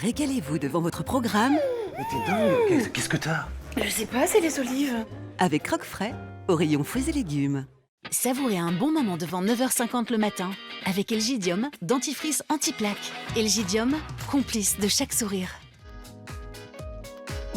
Régalez-vous devant votre programme Mais t'es dingue. Qu'est-ce que t'as? Je sais pas, c'est les olives. avec Croque Frais au rayon fruits et légumes. Savourez un bon moment devant 9h50 le matin avec Elgidium, dentifrice anti-plaque. Elgidium, complice de chaque sourire.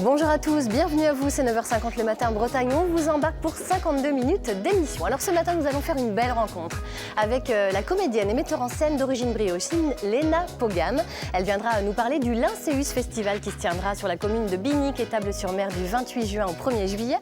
Bonjour à tous, bienvenue à vous, c'est 9h50 le matin en Bretagne. On vous embarque pour 52 minutes d'émission. Alors ce matin, nous allons faire une belle rencontre avec la comédienne et metteur en scène d'origine briochine, Léna Pogam. Elle viendra nous parler du Lincéus Festival qui se tiendra sur la commune de Binic et Table-sur-Mer du 28 juin au 1er juillet.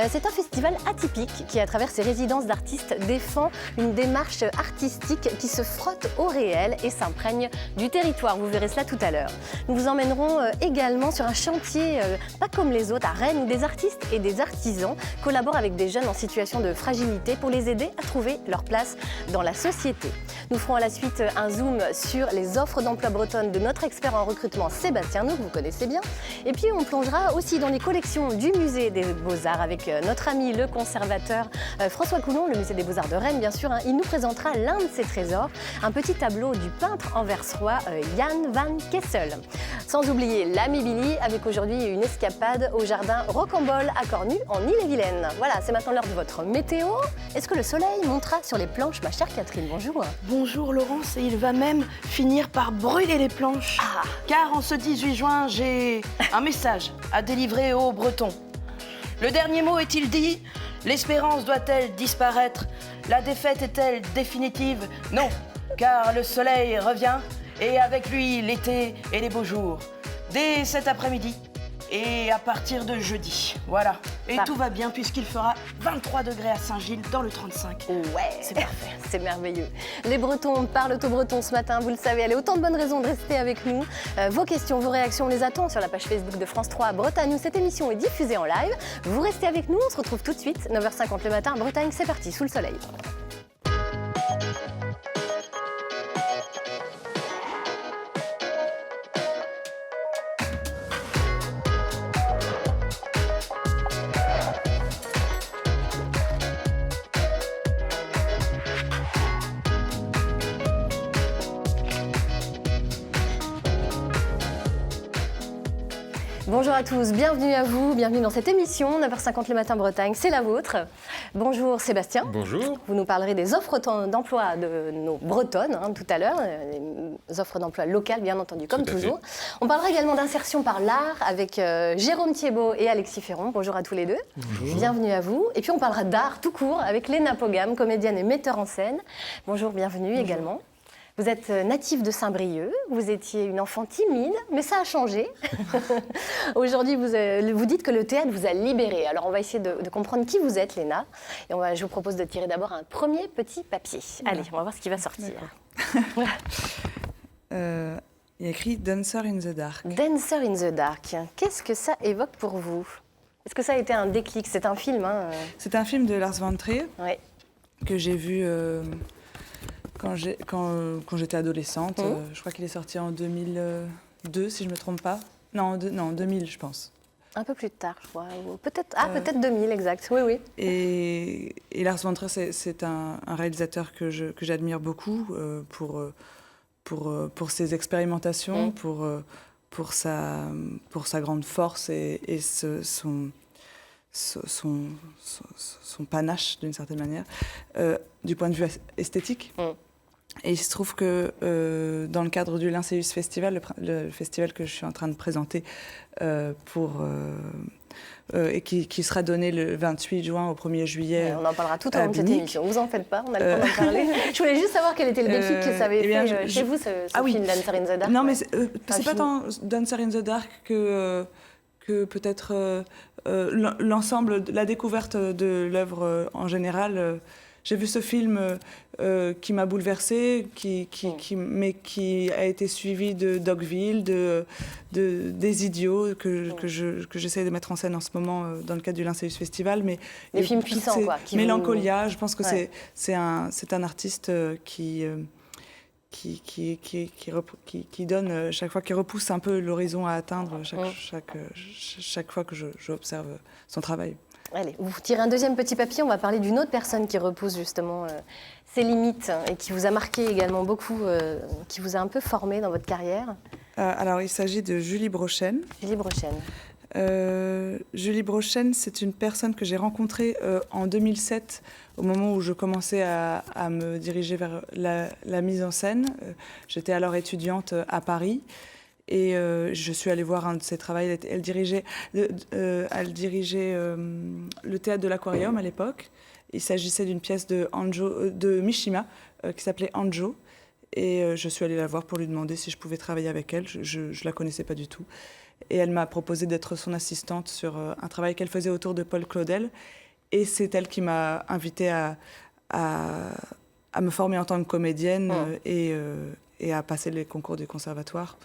C'est un festival atypique qui, à travers ses résidences d'artistes, défend une démarche artistique qui se frotte au réel et s'imprègne du territoire. Vous verrez cela tout à l'heure. Nous vous emmènerons également sur un chantier pas comme les autres à Rennes où des artistes et des artisans collaborent avec des jeunes en situation de fragilité pour les aider à trouver leur place dans la société. Nous ferons à la suite un zoom sur les offres d'emploi bretonnes de notre expert en recrutement Sébastien Nour, que vous connaissez bien. Et puis on plongera aussi dans les collections du musée des Beaux-Arts avec notre ami le conservateur François Coulon, le musée des Beaux-Arts de Rennes bien sûr. Il nous présentera l'un de ses trésors, un petit tableau du peintre anversois Jan van Kessel. Sans oublier l'ami Billy avec aujourd'hui une escapade au jardin Rocambole à Cornu en Ille-et-Vilaine. Voilà, c'est maintenant l'heure de votre météo. Est-ce que le soleil montera sur les planches, ma chère Catherine? Bonjour. Bonjour Laurence, et il va même finir par brûler les planches. Car en ce 18 juin, j'ai un message à délivrer aux Bretons. Le dernier mot est-il dit? L'espérance doit-elle disparaître? La défaite est-elle définitive? Non, car le soleil revient et avec lui l'été et les beaux jours. Dès cet après-midi et à partir de jeudi, voilà. Et tout va bien puisqu'il fera 23 degrés à Saint-Gilles dans le 35. Ouais, c'est parfait. C'est merveilleux. Les Bretons parlent au breton ce matin, vous le savez. Allez, autant de bonnes raisons de rester avec nous. Vos questions, vos réactions, on les attend sur la page Facebook de France 3 Bretagne où cette émission est diffusée en live. Vous restez avec nous, on se retrouve tout de suite, 9h50 le matin. Bretagne, c'est parti, sous le soleil. Bonjour à tous, bienvenue à vous, bienvenue dans cette émission, 9h50 le matin Bretagne, c'est la vôtre. Bonjour Sébastien. Bonjour. Vous nous parlerez des offres d'emploi de nos Bretonnes tout à l'heure, des offres d'emploi locales bien entendu, comme toujours. On parlera également d'insertion par l'art avec Jérôme Thiebaud et Alexis Ferron. Bonjour à tous les deux. Bonjour. Bienvenue à vous. Et puis on parlera d'art tout court avec Léna Pogam, comédienne et metteur en scène. Bonjour, bienvenue également. Vous êtes natif de Saint-Brieuc, vous étiez une enfant timide, mais ça a changé. Aujourd'hui, vous dites que le théâtre vous a libéré. Alors, on va essayer de comprendre qui vous êtes, Léna. Et je vous propose de tirer d'abord un premier petit papier. Allez, on va voir ce qui va sortir. Il y a écrit « Dancer in the Dark ». « Dancer in the Dark ». Qu'est-ce que ça évoque pour vous? Est-ce que ça a été un déclic? C'est un film, hein C'est un film de Lars von Trier que j'ai vu... Quand j'étais adolescente, je crois qu'il est sorti en 2002, si je ne me trompe pas. Non, 2000, je pense. Un peu plus tard, je crois. Peut-être peut-être 2000, exact. Oui, oui. Et Lars von Trier, c'est un réalisateur que j'admire beaucoup pour ses expérimentations, pour sa grande force et son panache, d'une certaine manière, du point de vue esthétique. Et il se trouve que dans le cadre du Lincéus Festival, le festival que je suis en train de présenter et qui sera donné le 28 juin au 1er juillet. On en parlera tout au long de cette émission, vous en faites pas, on a le temps d'en parler. Je voulais juste savoir quel était le déclic que ça avait fait chez vous, ce film Dancer in the Dark. Non, mais c'est pas tant Dancer in the Dark que peut-être l'ensemble, la découverte de l'œuvre en général. J'ai vu ce film qui m'a bouleversée, mais qui a été suivi de Dogville, des Idiots, que j'essaie de mettre en scène en ce moment dans le cadre du Lincéus Festival. Mais des films puissants, quoi. Mélancolia, je pense que c'est un artiste qui donne, chaque fois, qui repousse un peu l'horizon à atteindre chaque fois que j'observe son travail. Allez, vous tirez un deuxième petit papier, on va parler d'une autre personne qui repousse justement ses limites et qui vous a marqué également beaucoup, qui vous a un peu formé dans votre carrière. Alors, il s'agit de Julie Brochen. Julie Brochen. Julie Brochen, c'est une personne que j'ai rencontrée en 2007, au moment où je commençais à me diriger vers la mise en scène. J'étais alors étudiante à Paris et je suis allée voir un de ses travaux. Elle dirigeait le théâtre de l'Aquarium à l'époque. Il s'agissait d'une pièce de Mishima qui s'appelait Anjo. Et je suis allée la voir pour lui demander si je pouvais travailler avec elle. Je ne la connaissais pas du tout. Et elle m'a proposé d'être son assistante sur un travail qu'elle faisait autour de Paul Claudel. Et c'est elle qui m'a invitée à me former en tant que comédienne et à passer les concours du conservatoire.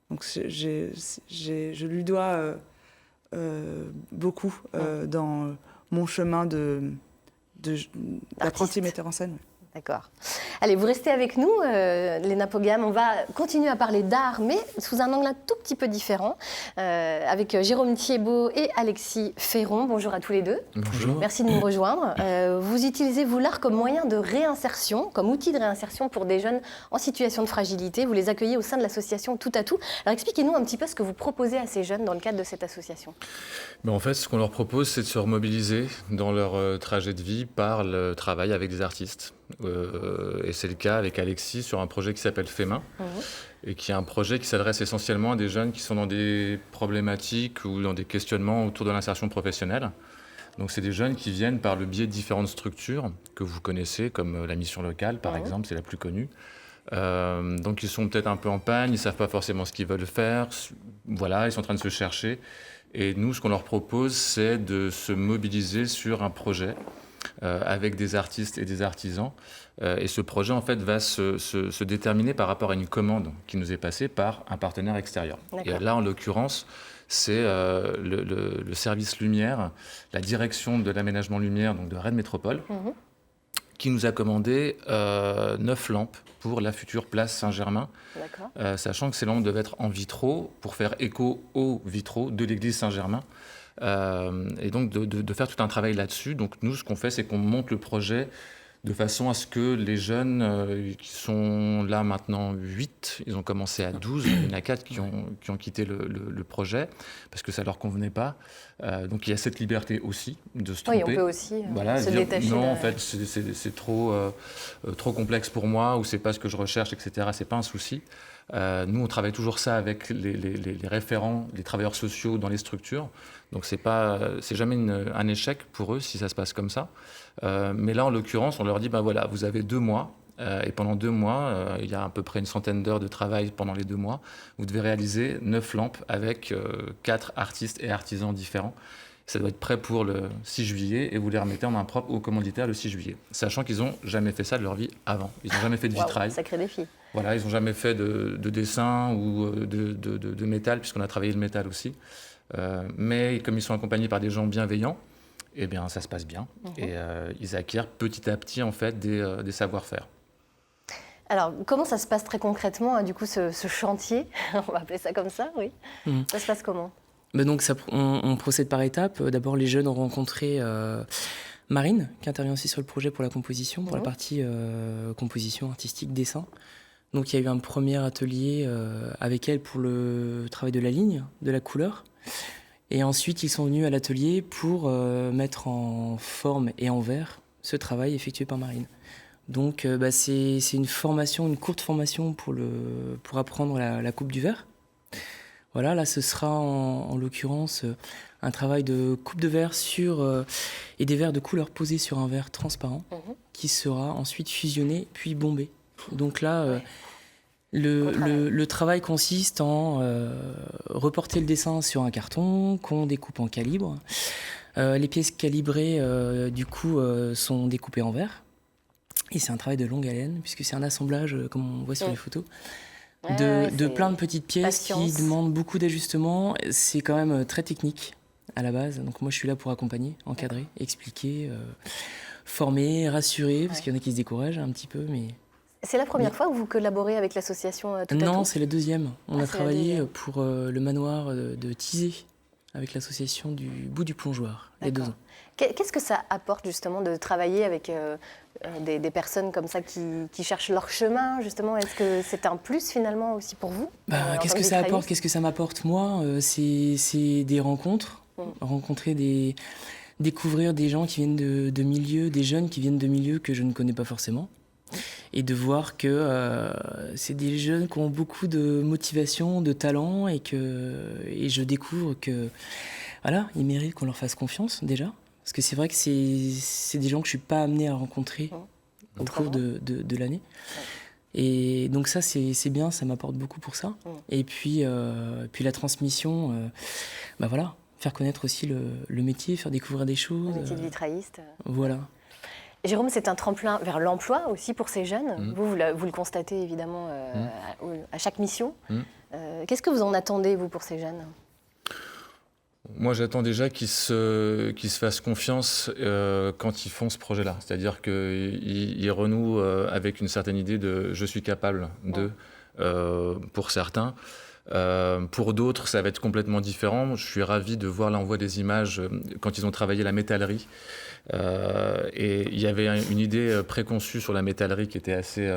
Donc je lui dois beaucoup dans mon chemin d'apprenti metteur en scène. D'accord. Allez, vous restez avec nous, Léna Pogam. On va continuer à parler d'art, mais sous un angle un tout petit peu différent, avec Jérôme Thiebaud et Alexis Ferron. Bonjour à tous les deux. Bonjour. Merci de nous rejoindre. Vous utilisez, vous, l'art comme moyen de réinsertion, comme outil de réinsertion pour des jeunes en situation de fragilité. Vous les accueillez au sein de l'association Tout à Tout. Alors expliquez-nous un petit peu ce que vous proposez à ces jeunes dans le cadre de cette association. En fait, ce qu'on leur propose, c'est de se remobiliser dans leur trajet de vie par le travail avec des artistes. Et c'est le cas avec Alexis sur un projet qui s'appelle Fait Main, et qui est un projet qui s'adresse essentiellement à des jeunes qui sont dans des problématiques ou dans des questionnements autour de l'insertion professionnelle. Donc c'est des jeunes qui viennent par le biais de différentes structures que vous connaissez, comme la mission locale par exemple, c'est la plus connue. Donc ils sont peut-être un peu en panne, ils ne savent pas forcément ce qu'ils veulent faire, voilà, ils sont en train de se chercher. Et nous, ce qu'on leur propose, c'est de se mobiliser sur un projet avec des artistes et des artisans. Et ce projet, en fait, va se déterminer par rapport à une commande qui nous est passée par un partenaire extérieur. Et là, en l'occurrence, c'est le service Lumière, la direction de l'aménagement Lumière, donc de Rennes Métropole, qui nous a commandé 9 lampes pour la future place Saint-Germain, sachant que ces lampes devaient être en vitraux pour faire écho aux vitraux de l'église Saint-Germain. Et donc de faire tout un travail là-dessus. Donc nous, ce qu'on fait, c'est qu'on monte le projet de façon à ce que les jeunes qui sont là maintenant 8, ils ont commencé à 12, il y en a 4 qui ont quitté le projet parce que ça ne leur convenait pas. Donc il y a cette liberté aussi de se tromper. Oui, on peut aussi se dire, détacher. Non, en fait, c'est trop complexe pour moi ou c'est pas ce que je recherche, etc. C'est pas un souci. Nous, on travaille toujours ça avec les référents, les travailleurs sociaux dans les structures. Donc, c'est jamais un échec pour eux si ça se passe comme ça. Mais là, en l'occurrence, on leur dit, voilà, vous avez 2 mois. Et pendant 2 mois, il y a à peu près une centaine d'heures de travail pendant les 2 mois. Vous devez réaliser 9 lampes avec 4 artistes et artisans différents. Ça doit être prêt pour le 6 juillet et vous les remettez en main propre au commanditaire le 6 juillet. Sachant qu'ils n'ont jamais fait ça de leur vie avant. Ils n'ont jamais fait de vitrail. Sacré défi. Voilà, ils n'ont jamais fait de dessin ou de métal, puisqu'on a travaillé le métal aussi. Mais comme ils sont accompagnés par des gens bienveillants, eh bien, ça se passe bien. Et ils acquièrent petit à petit en fait, des savoir-faire. Alors, comment ça se passe très concrètement, du coup, ce chantier? On va appeler ça comme ça, oui. Ça se passe comment? Donc on procède par étapes. D'abord, les jeunes ont rencontré Marine, qui intervient aussi sur le projet pour la composition, pour la partie composition artistique, dessin. Donc il y a eu un premier atelier avec elle pour le travail de la ligne, de la couleur. Et ensuite, ils sont venus à l'atelier pour mettre en forme et en verre ce travail effectué par Marine. Donc c'est une formation, une courte formation pour apprendre la coupe du verre. Voilà, là ce sera en l'occurrence un travail de coupe de verre et des verres de couleur posés sur un verre transparent qui sera ensuite fusionné puis bombé. Donc là, le travail consiste en reporter le dessin sur un carton qu'on découpe en calibre. Les pièces calibrées, du coup, sont découpées en verre. Et c'est un travail de longue haleine, puisque c'est un assemblage, comme on voit sur les photos, de plein de petites pièces qui demandent beaucoup d'ajustements. C'est quand même très technique à la base. Donc moi, je suis là pour accompagner, encadrer, expliquer, former, rassurer, parce qu'il y en a qui se découragent un petit peu, mais... C'est la première fois que vous collaborez avec l'association Tout à Tout? Non, c'est la deuxième. On a travaillé pour le manoir de Thizé avec l'association du Bout du Plongeoir, il y a 2 ans. Qu'est-ce que ça apporte justement de travailler avec des personnes comme ça qui cherchent leur chemin justement? Est-ce que c'est un plus finalement aussi pour vous? Qu'est-ce que ça apporte? Qu'est-ce que ça m'apporte moi? C'est des rencontres, découvrir des gens qui viennent de milieux, des jeunes qui viennent de milieux que je ne connais pas forcément. Et de voir que c'est des jeunes qui ont beaucoup de motivation, de talent et je découvre que voilà, ils méritent qu'on leur fasse confiance déjà. Parce que c'est vrai que c'est des gens que je ne suis pas amenée à rencontrer au cours de l'année. Et donc ça, c'est bien, ça m'apporte beaucoup pour ça. Et puis la transmission, voilà, faire connaître aussi le métier, faire découvrir des choses. Le métier de vitrailliste. Voilà. Jérôme, c'est un tremplin vers l'emploi aussi pour ces jeunes. Vous le constatez évidemment à chaque mission. Qu'est-ce que vous en attendez, vous, pour ces jeunes? Moi, j'attends déjà qu'ils se fassent confiance quand ils font ce projet-là. C'est-à-dire qu'ils renouent avec une certaine idée de « je suis capable de », pour certains. Pour d'autres, ça va être complètement différent. Je suis ravi de voir l'envoi des images quand ils ont travaillé la métallerie. Et il y avait une idée préconçue sur la métallerie qui était assez...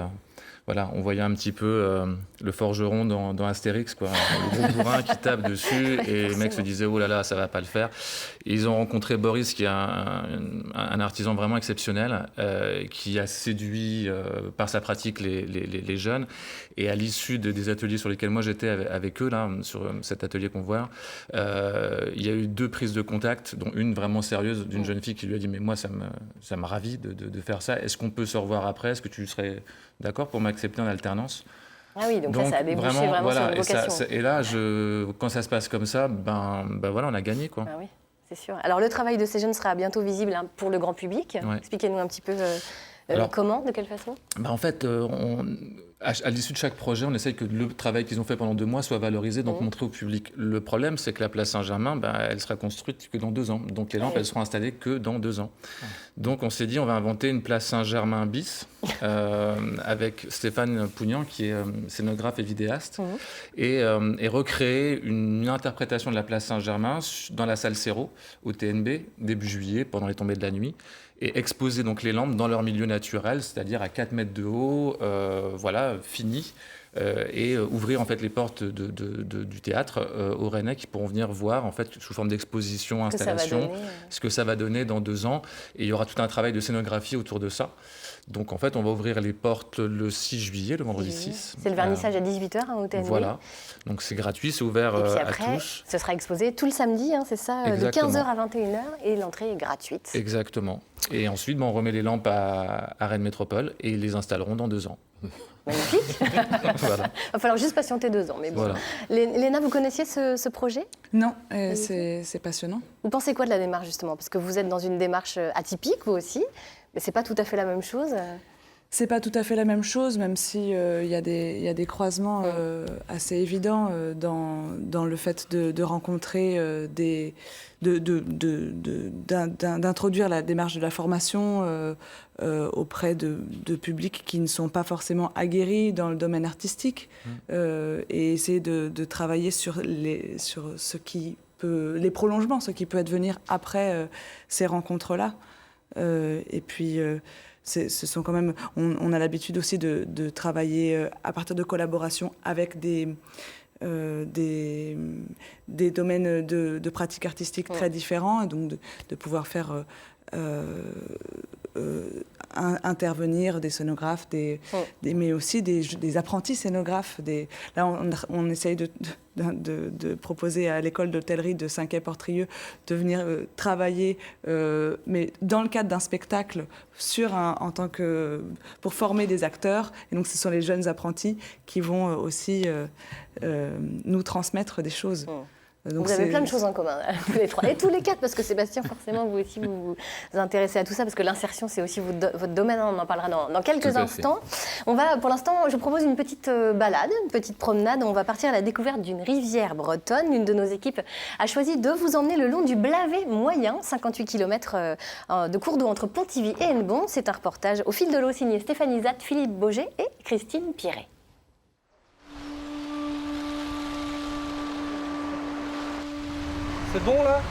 voilà, on voyait un petit peu le forgeron dans Astérix, quoi. Le gros bourrin qui tape dessus et les mecs se disaient « oh là là, ça va pas le faire ». Et ils ont rencontré Boris, qui est un artisan vraiment exceptionnel, qui a séduit par sa pratique les jeunes. Et à l'issue des ateliers sur lesquels moi j'étais avec eux, là, sur cet atelier qu'on voit, il y a eu 2 prises de contact, dont une vraiment sérieuse d'une jeune fille qui lui a dit « mais moi, ça me ravit de faire ça. Est-ce qu'on peut se revoir après? Est-ce que tu serais d'accord pour m'accepter en alternance ?» Ah oui, donc ça a débouché vraiment voilà, sur une vocation. Et là, quand ça se passe comme ça, voilà, on a gagné, quoi. Ah oui, c'est sûr. Alors le travail de ces jeunes sera bientôt visible pour le grand public. Ouais. Expliquez-nous un petit peu comment, de quelle façon? En fait, à l'issue de chaque projet, on essaye que le travail qu'ils ont fait pendant 2 mois soit valorisé, donc montré au public. Le problème, c'est que la place Saint-Germain, elle sera construite que dans 2 ans. Donc les lampes, elles seront installées que dans 2 ans. Donc on s'est dit, on va inventer une place Saint-Germain bis, avec Stéphane Pougnan, qui est scénographe et vidéaste, et recréer une interprétation de la place Saint-Germain dans la salle Céro, au TNB, début juillet, pendant les tombées de la nuit, et exposer donc les lampes dans leur milieu naturel, c'est-à-dire à 4 mètres de haut, voilà, fini, et ouvrir en fait les portes du théâtre aux Rennais qui pourront venir voir en fait sous forme d'exposition, installation, ce que ça va donner dans 2 ans. Et il y aura tout un travail de scénographie autour de ça. Donc en fait, on va ouvrir les portes le 6 juillet, le vendredi 6. C'est le vernissage à 18h au TNB. Voilà, donc c'est gratuit, c'est ouvert à tous. Ce sera exposé tout le samedi, c'est ça, exactement. De 15h à 21h, et l'entrée est gratuite. Exactement. Et ensuite, on remet les lampes à Rennes Métropole et ils les installeront dans 2 ans. Magnifique. Voilà. Il va falloir juste patienter 2 ans. Mais bon. Voilà. Léna, vous connaissiez ce projet? Non, c'est passionnant. Vous pensez quoi de la démarche justement? Parce que vous êtes dans une démarche atypique, vous aussi, mais c'est pas tout à fait la même chose. C'est pas tout à fait la même chose, même si il y a des croisements assez évidents dans le fait de rencontrer d'introduire la démarche de la formation auprès de publics qui ne sont pas forcément aguerris dans le domaine artistique et essayer de travailler sur ce qui peut, les prolongements, ce qui peut advenir après ces rencontres-là. Et puis ce sont quand même, on a l'habitude aussi de travailler à partir de collaborations avec des domaines de pratiques artistiques très différents, et donc de pouvoir faire intervenir des scénographes, mais aussi des apprentis scénographes. Là, on essaye de proposer à l'école d'hôtellerie de Saint-Quay-Portrieux de venir travailler, mais dans le cadre d'un spectacle, pour former des acteurs. Et donc, ce sont les jeunes apprentis qui vont aussi nous transmettre des choses. Donc vous avez plein de choses en commun, tous les 3. Et tous les 4, parce que Sébastien, forcément, vous aussi, vous vous intéressez à tout ça, parce que l'insertion, c'est aussi votre domaine. On en parlera dans quelques instants. Pour l'instant, je vous propose une petite balade, une petite promenade. On va partir à la découverte d'une rivière bretonne. L'une de nos équipes a choisi de vous emmener le long du Blavet moyen, 58 km de cours d'eau entre Pontivy et Hennebont. C'est un reportage au fil de l'eau signé Stéphanie Zatt, Philippe Boger et Christine Pierret. C'est bon là?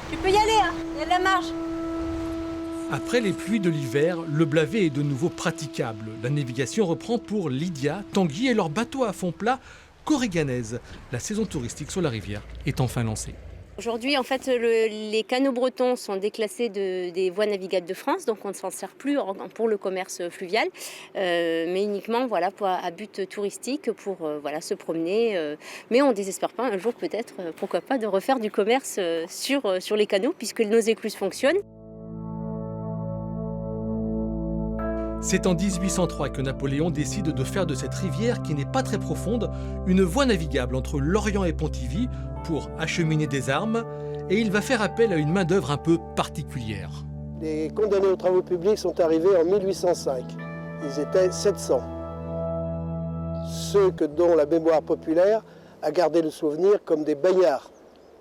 Tu peux y aller, hein, il y a de la marge. Après les pluies de l'hiver, le Blavet est de nouveau praticable. La navigation reprend pour Lydia, Tanguy et leur bateau à fond plat Corriganaise. La saison touristique sur la rivière est enfin lancée. Aujourd'hui, en fait, les canaux bretons sont déclassés des voies navigables de France, donc on ne s'en sert plus pour le commerce fluvial, mais uniquement voilà, à but touristique, pour se promener. Mais on ne désespère pas un jour peut-être, pourquoi pas, de refaire du commerce sur les canaux, puisque nos écluses fonctionnent. C'est en 1803 que Napoléon décide de faire de cette rivière, qui n'est pas très profonde, une voie navigable entre Lorient et Pontivy pour acheminer des armes, et il va faire appel à une main-d'œuvre un peu particulière. Les condamnés aux travaux publics sont arrivés en 1805. Ils étaient 700. Ceux dont la mémoire populaire a gardé le souvenir comme des bagnards,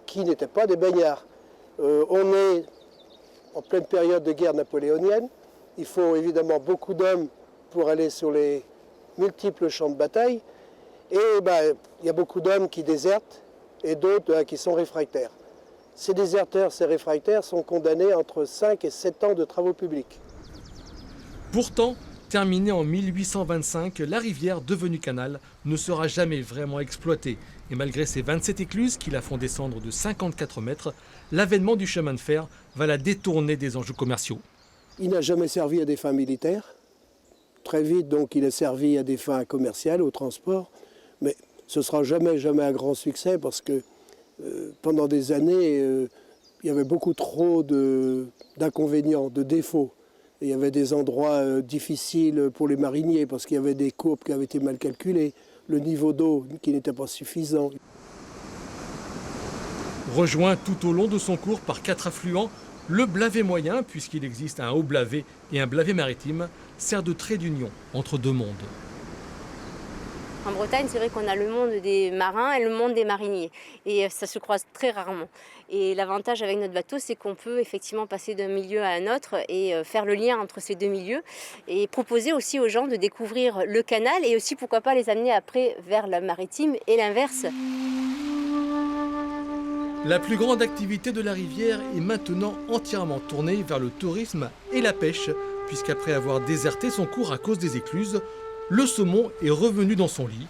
qui n'étaient pas des bagnards. On est en pleine période de guerre napoléonienne. Il faut évidemment beaucoup d'hommes pour aller sur les multiples champs de bataille. Et il y a beaucoup d'hommes qui désertent et d'autres qui sont réfractaires. Ces déserteurs, ces réfractaires sont condamnés entre 5 et 7 ans de travaux publics. Pourtant, terminée en 1825, la rivière, devenue canal, ne sera jamais vraiment exploitée. Et malgré ses 27 écluses qui la font descendre de 54 mètres, l'avènement du chemin de fer va la détourner des enjeux commerciaux. Il n'a jamais servi à des fins militaires. Très vite, donc, il a servi à des fins commerciales, au transport. Mais ce ne sera jamais un grand succès parce que pendant des années, il y avait beaucoup trop d'inconvénients, de défauts. Et il y avait des endroits difficiles pour les mariniers parce qu'il y avait des courbes qui avaient été mal calculées, le niveau d'eau qui n'était pas suffisant. Rejoint tout au long de son cours par 4 affluents, le Blavet moyen, puisqu'il existe un haut Blavet et un Blavet maritime, sert de trait d'union entre deux mondes. En Bretagne, c'est vrai qu'on a le monde des marins et le monde des mariniers. Et ça se croise très rarement. Et l'avantage avec notre bateau, c'est qu'on peut effectivement passer d'un milieu à un autre et faire le lien entre ces deux milieux. Et proposer aussi aux gens de découvrir le canal et aussi, pourquoi pas, les amener après vers le maritime et l'inverse. La plus grande activité de la rivière est maintenant entièrement tournée vers le tourisme et la pêche, puisqu'après avoir déserté son cours à cause des écluses, le saumon est revenu dans son lit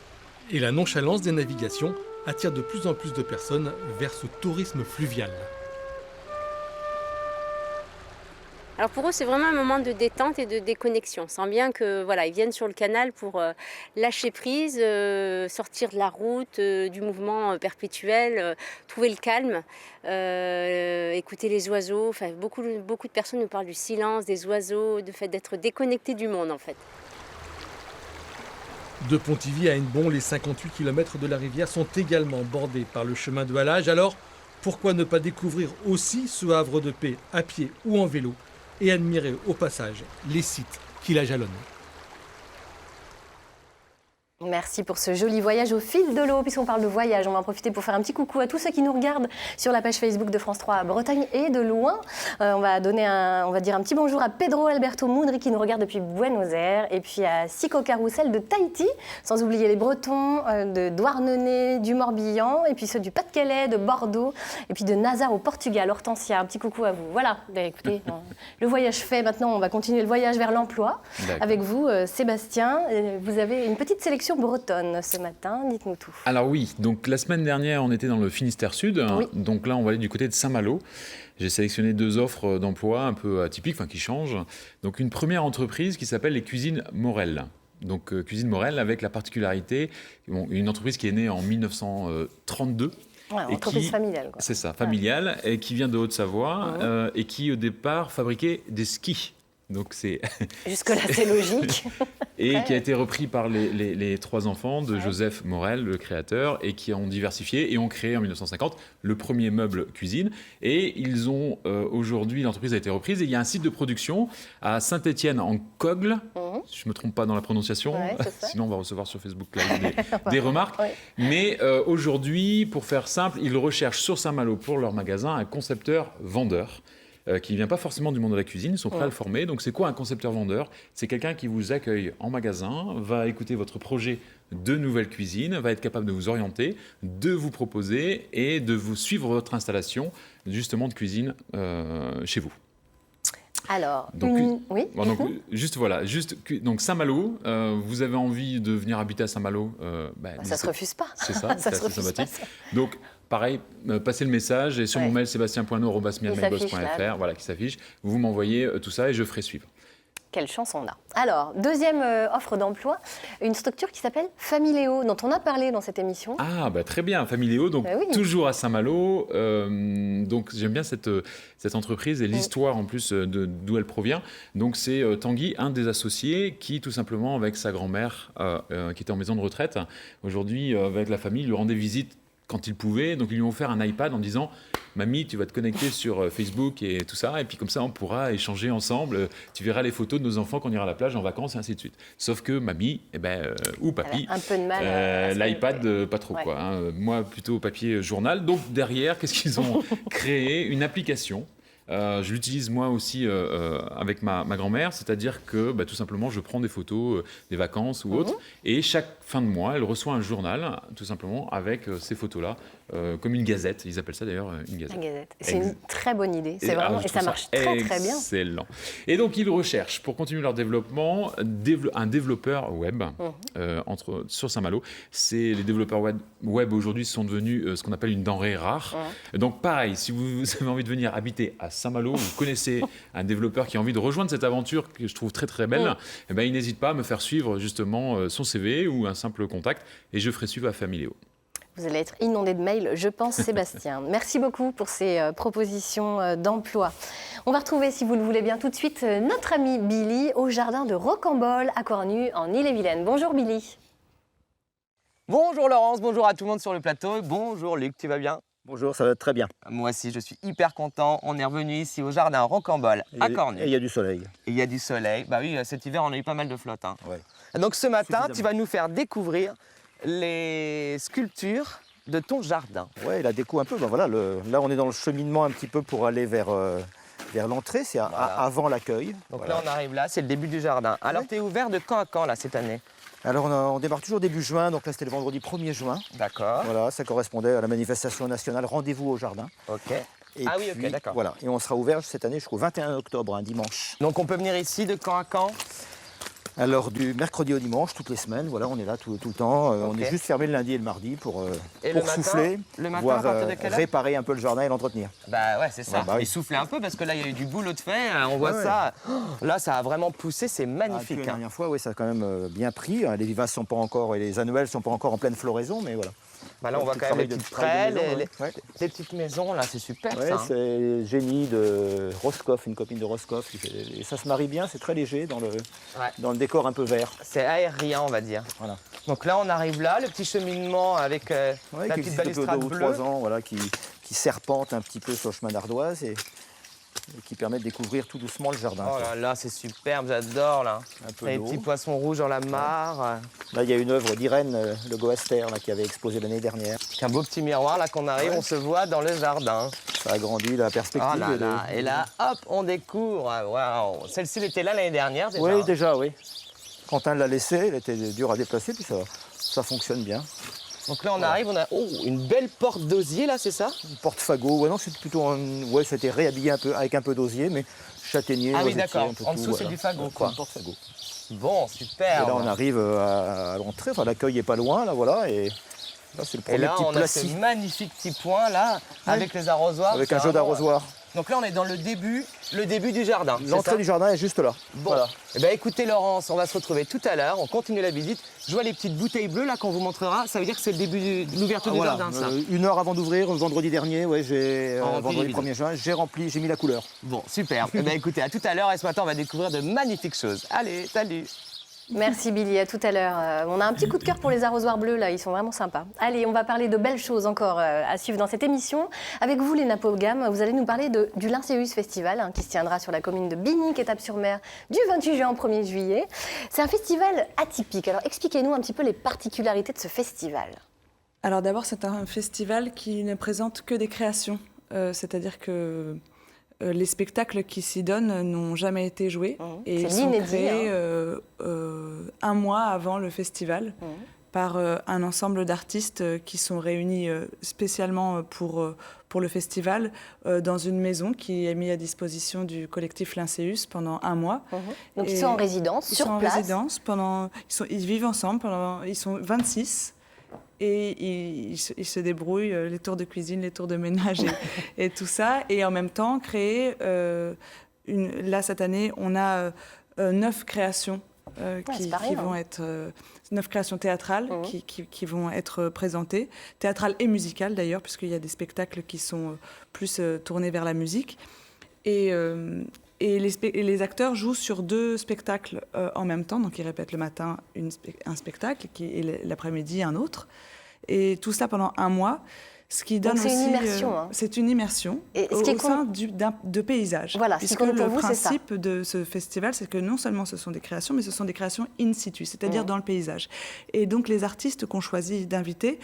et la nonchalance des navigations attire de plus en plus de personnes vers ce tourisme fluvial. Alors pour eux, c'est vraiment un moment de détente et de déconnexion. On sent bien que voilà, ils viennent sur le canal pour lâcher prise, sortir de la route, du mouvement perpétuel, trouver le calme, écouter les oiseaux. Enfin, beaucoup de personnes nous parlent du silence, des oiseaux, du fait d'être déconnectés du monde en fait. De Pontivy à Hennebont, les 58 km de la rivière sont également bordés par le chemin de halage. Alors, pourquoi ne pas découvrir aussi ce havre de paix à pied ou en vélo et admirer au passage les sites qui la jalonnent. Merci pour ce joli voyage au fil de l'eau. Puisqu'on parle de voyage, on va en profiter pour faire un petit coucou à tous ceux qui nous regardent sur la page Facebook de France 3 à Bretagne et de loin. On va dire un petit bonjour à Pedro Alberto Moudri qui nous regarde depuis Buenos Aires et puis à Sico Carousel de Tahiti, sans oublier les Bretons de Douarnenez, du Morbihan et puis ceux du Pas-de-Calais, de Bordeaux et puis de Nazar au Portugal. Hortensia, un petit coucou à vous. Voilà, écoutez, le voyage fait. Maintenant, on va continuer le voyage vers l'emploi. Avec vous, Sébastien. Vous avez une petite sélection bretonne ce matin, dites-nous tout. Alors oui, donc la semaine dernière, on était dans le Finistère Sud, oui. Donc là, on va aller du côté de Saint-Malo. J'ai sélectionné 2 offres d'emploi un peu atypiques, qui changent. Donc une première entreprise qui s'appelle les Cuisines Morel. Donc Cuisine Morel avec la particularité, une entreprise qui est née en 1932. Ouais, entreprise familiale. C'est ça, familiale, et qui vient de Haute-Savoie et qui au départ fabriquait des skis. Donc c'est jusque-là, c'est logique. Et qui a été repris par les 3 enfants de Joseph Morel, le créateur, et qui ont diversifié et ont créé en 1950 le premier meuble cuisine. Et ils ont aujourd'hui, l'entreprise a été reprise et il y a un site de production à Saint-Étienne en Cogle. Si je ne me trompe pas dans la prononciation, sinon on va recevoir sur Facebook Live des remarques. Mais aujourd'hui, pour faire simple, ils recherchent sur Saint-Malo pour leur magasin un concepteur-vendeur. qui ne vient pas forcément du monde de la cuisine, ils sont prêts à le former. Donc c'est quoi un concepteur-vendeur? C'est quelqu'un qui vous accueille en magasin, va écouter votre projet de nouvelle cuisine, va être capable de vous orienter, de vous proposer et de vous suivre votre installation justement de cuisine chez vous. Alors, Donc, oui. Bon, donc, donc Saint-Malo, vous avez envie de venir habiter à Saint-Malo, ça se refuse pas. C'est ça, c'est se assez refuse sympathique. pas, ça. Donc, pareil, passez le message et sur mon mail sébastien.no@miamaiboss.fr, voilà, qui s'affiche. Vous m'envoyez tout ça et je ferai suivre. Quelle chance on a. Alors, deuxième offre d'emploi, une structure qui s'appelle Familéo, dont on a parlé dans cette émission. Ah, très bien, Familéo, donc toujours à Saint-Malo. Donc j'aime bien cette entreprise et l'histoire en plus d'où elle provient. Donc c'est Tanguy, un des associés, qui tout simplement avec sa grand-mère, qui était en maison de retraite, aujourd'hui avec la famille, lui rendait visite quand il pouvait. Donc ils lui ont offert un iPad en disant « Mamie, tu vas te connecter sur Facebook et tout ça, et puis comme ça on pourra échanger ensemble. Tu verras les photos de nos enfants quand on ira à la plage en vacances et ainsi de suite. » Sauf que mamie, ou papy, un peu de mal l'iPad pas trop quoi. Hein. Moi plutôt papier journal. Donc derrière, qu'est-ce qu'ils ont créé? Une application. Je l'utilise moi aussi avec ma grand-mère, c'est-à-dire que tout simplement je prends des photos des vacances ou autres, et chaque fin de mois elle reçoit un journal tout simplement avec ces photos-là, comme une gazette, ils appellent ça d'ailleurs une gazette. La gazette. C'est une très bonne idée, c'est vraiment, et ça marche très très bien. Excellent. Et donc ils recherchent pour continuer leur développement un développeur web sur Saint-Malo. Les développeurs web aujourd'hui sont devenus ce qu'on appelle une denrée rare. Donc pareil, si vous avez envie de venir habiter à Saint-Malo, vous connaissez un développeur qui a envie de rejoindre cette aventure que je trouve très très belle, il n'hésite pas à me faire suivre justement son CV ou un simple contact et je ferai suivre à Familéo. Vous allez être inondé de mails, je pense, Sébastien. Merci beaucoup pour ces propositions d'emploi. On va retrouver, si vous le voulez bien, tout de suite notre ami Billy au jardin de Rocambole à Cornu, en Ille-et-Vilaine. Bonjour Billy. Bonjour Laurence, bonjour à tout le monde sur le plateau. Bonjour Luc, tu vas bien? Bonjour, ça va très bien. Moi aussi, je suis hyper content. On est revenu ici au jardin Rocambole à Cornu. Et il y a du soleil. Et il y a du soleil. Bah oui, cet hiver, on a eu pas mal de flotte. Hein. Ouais. Donc ce matin, tu vas nous faire découvrir les sculptures de ton jardin. Ouais, la déco un peu. Ben voilà, là, on est dans le cheminement un petit peu pour aller vers l'entrée. C'est avant l'accueil. Donc là, on arrive là, c'est le début du jardin. Alors, tu es ouvert de quand à quand là cette année? Alors on démarre toujours début juin, donc là c'était le vendredi 1er juin. D'accord. Voilà, ça correspondait à la manifestation nationale Rendez-vous au jardin. Ok. Et oui, ok, d'accord. Voilà, et on sera ouvert cette année jusqu'au 21 octobre, un dimanche. Donc on peut venir ici de quand à quand? Alors du mercredi au dimanche, toutes les semaines, voilà, on est là tout le temps. On est juste fermé le lundi et le mardi pour souffler, voir réparer un peu le jardin et l'entretenir. Bah ouais, c'est ça. Ouais, Et souffler un peu parce que là, il y a eu du boulot de fait, on voit ça. Là, ça a vraiment poussé, c'est magnifique. La dernière fois, oui, ça a quand même bien pris. Les vivaces sont pas encore, et les annuelles sont pas encore en pleine floraison, mais voilà. Bah là, on voit quand même les petites prêles, les petites maisons, là, c'est super ça. C'est Génie de Roscoff, une copine de Roscoff. Et ça se marie bien, c'est très léger dans le décor un peu vert. C'est aérien, on va dire. Voilà. Donc là, on arrive là, le petit cheminement avec la petite balustrade bleue. 2 ou 3 ans, voilà, qui serpente un petit peu sur le chemin d'ardoise et qui permet de découvrir tout doucement le jardin. Oh là là, c'est superbe, j'adore là. Les petits poissons rouges dans la mare. Là, il y a une œuvre d'Irène Le Goaster qui avait exposé l'année dernière. Un beau petit miroir, là qu'on arrive, on se voit dans le jardin. Ça agrandit la perspective. Oh là là. Et là, hop, on découvre. Waouh. Celle-ci, elle était là l'année dernière déjà. Oui, déjà, oui. Quentin l'a laissée, elle était dure à déplacer, puis ça fonctionne bien. Donc là, on arrive, on a une belle porte d'osier, là, c'est ça? Une porte fagot, ouais, non, c'est plutôt c'était réhabillé un peu, avec un peu d'osier, mais châtaignier, ah oui, d'accord, en tout, dessous, c'est du fagot, quoi. Une porte fagot. Bon, super. Et là, on arrive à l'entrée, enfin, l'accueil est pas loin, là, voilà, et là, c'est le premier petit placis. Et là, on a ce magnifique petit point, là, avec les arrosoirs. Avec un jeu d'arrosoir. Donc là, on est dans le début du jardin. L'entrée du jardin est juste là. Bon, voilà. Eh ben, écoutez Laurence, on va se retrouver tout à l'heure, on continue la visite. Je vois les petites bouteilles bleues là qu'on vous montrera, ça veut dire que c'est le début de l'ouverture du jardin, ça. 1 heure avant d'ouvrir, vendredi dernier, vendredi 1er juin, j'ai mis la couleur. Bon, super. Eh ben, écoutez, à tout à l'heure et ce matin, on va découvrir de magnifiques choses. Allez, salut. Merci Billy, à tout à l'heure. On a un petit coup de cœur pour les arrosoirs bleus, là, ils sont vraiment sympas. Allez, on va parler de belles choses encore à suivre dans cette émission. Avec vous, Léna Pogam, vous allez nous parler du Lincéus Festival, qui se tiendra sur la commune de Binic, Étape-sur-Mer, du 28 juin au 1er juillet. C'est un festival atypique, alors expliquez-nous un petit peu les particularités de ce festival. Alors d'abord, c'est un festival qui ne présente que des créations, c'est-à-dire que les spectacles qui s'y donnent n'ont jamais été joués. Et ils sont créés un mois avant le festival par un ensemble d'artistes qui sont réunis spécialement pour le festival dans une maison qui est mise à disposition du collectif Lincéus pendant un mois. Donc ils sont en résidence, sur place. Ils sont en résidence, ils vivent ensemble, ils sont 26. Et ils se débrouillent, les tours de cuisine, les tours de ménage et tout ça. Et en même temps, créer, là cette année, on a 9 créations qui vont être 9 créations théâtrales qui vont être présentées, théâtrales et musicales d'ailleurs, puisqu'il y a des spectacles qui sont plus tournés vers la musique. Et les acteurs jouent sur 2 spectacles en même temps, donc ils répètent le matin un spectacle et l'après-midi un autre. Et tout ça pendant un mois. Ce qui donne donc aussi, c'est une immersion. C'est une immersion au sein de paysages. Voilà, puisque le principe de ce festival, c'est que non seulement ce sont des créations, mais ce sont des créations in situ, c'est-à-dire dans le paysage. Et donc les artistes qu'on choisit d'inviter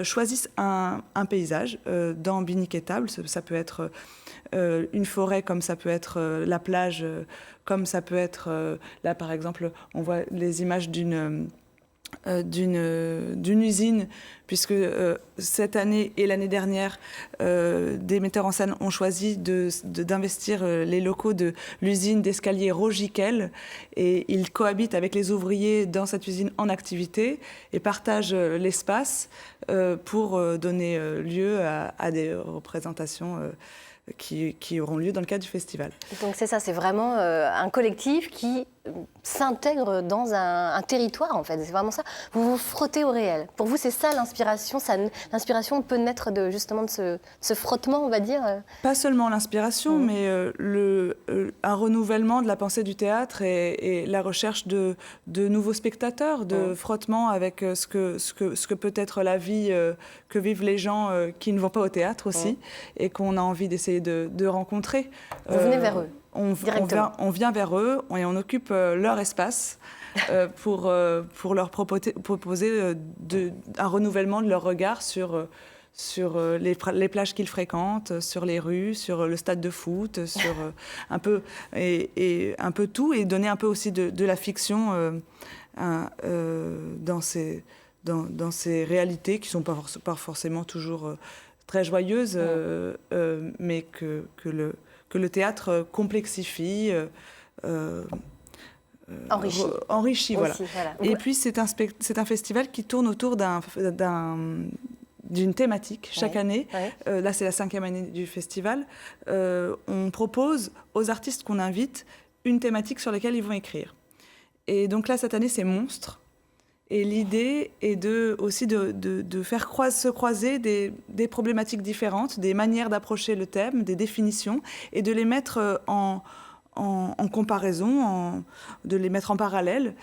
choisissent un paysage dans Biniquetable. Ça peut être une forêt, comme ça peut être la plage, comme ça peut être là par exemple, on voit les images d'une usine, puisque cette année et l'année dernière, des metteurs en scène ont choisi d'investir les locaux de l'usine d'escalier Rogiquel, et ils cohabitent avec les ouvriers dans cette usine en activité et partagent l'espace pour donner lieu à des représentations qui auront lieu dans le cadre du festival. Donc c'est ça, c'est vraiment un collectif qui s'intègre dans un territoire, en fait. C'est vraiment ça. Vous vous frottez au réel. Pour vous, c'est ça l'inspiration. L'inspiration peut naître justement de ce frottement, on va dire. Pas seulement l'inspiration, mais un renouvellement de la pensée du théâtre et la recherche de nouveaux spectateurs, de frottement avec ce que peut être la vie que vivent les gens qui ne vont pas au théâtre aussi, et qu'on a envie d'essayer de rencontrer. Vous venez vers eux. On vient vers eux et on occupe leur espace pour leur proposer un renouvellement de leur regard sur les plages qu'ils fréquentent, sur les rues, sur le stade de foot, sur un peu tout, et donner un peu aussi de la fiction dans ces réalités qui ne sont pas forcément toujours très joyeuses, mais que le théâtre complexifie, enrichit. Voilà. Et puis c'est un festival qui tourne autour d'une thématique chaque année. Là, c'est la 5e année du festival. On propose aux artistes qu'on invite une thématique sur laquelle ils vont écrire. Et donc là, cette année, c'est Monstres. Et l'idée est aussi de faire se croiser des problématiques différentes, des manières d'approcher le thème, des définitions, et de les mettre en comparaison, de les mettre en parallèle,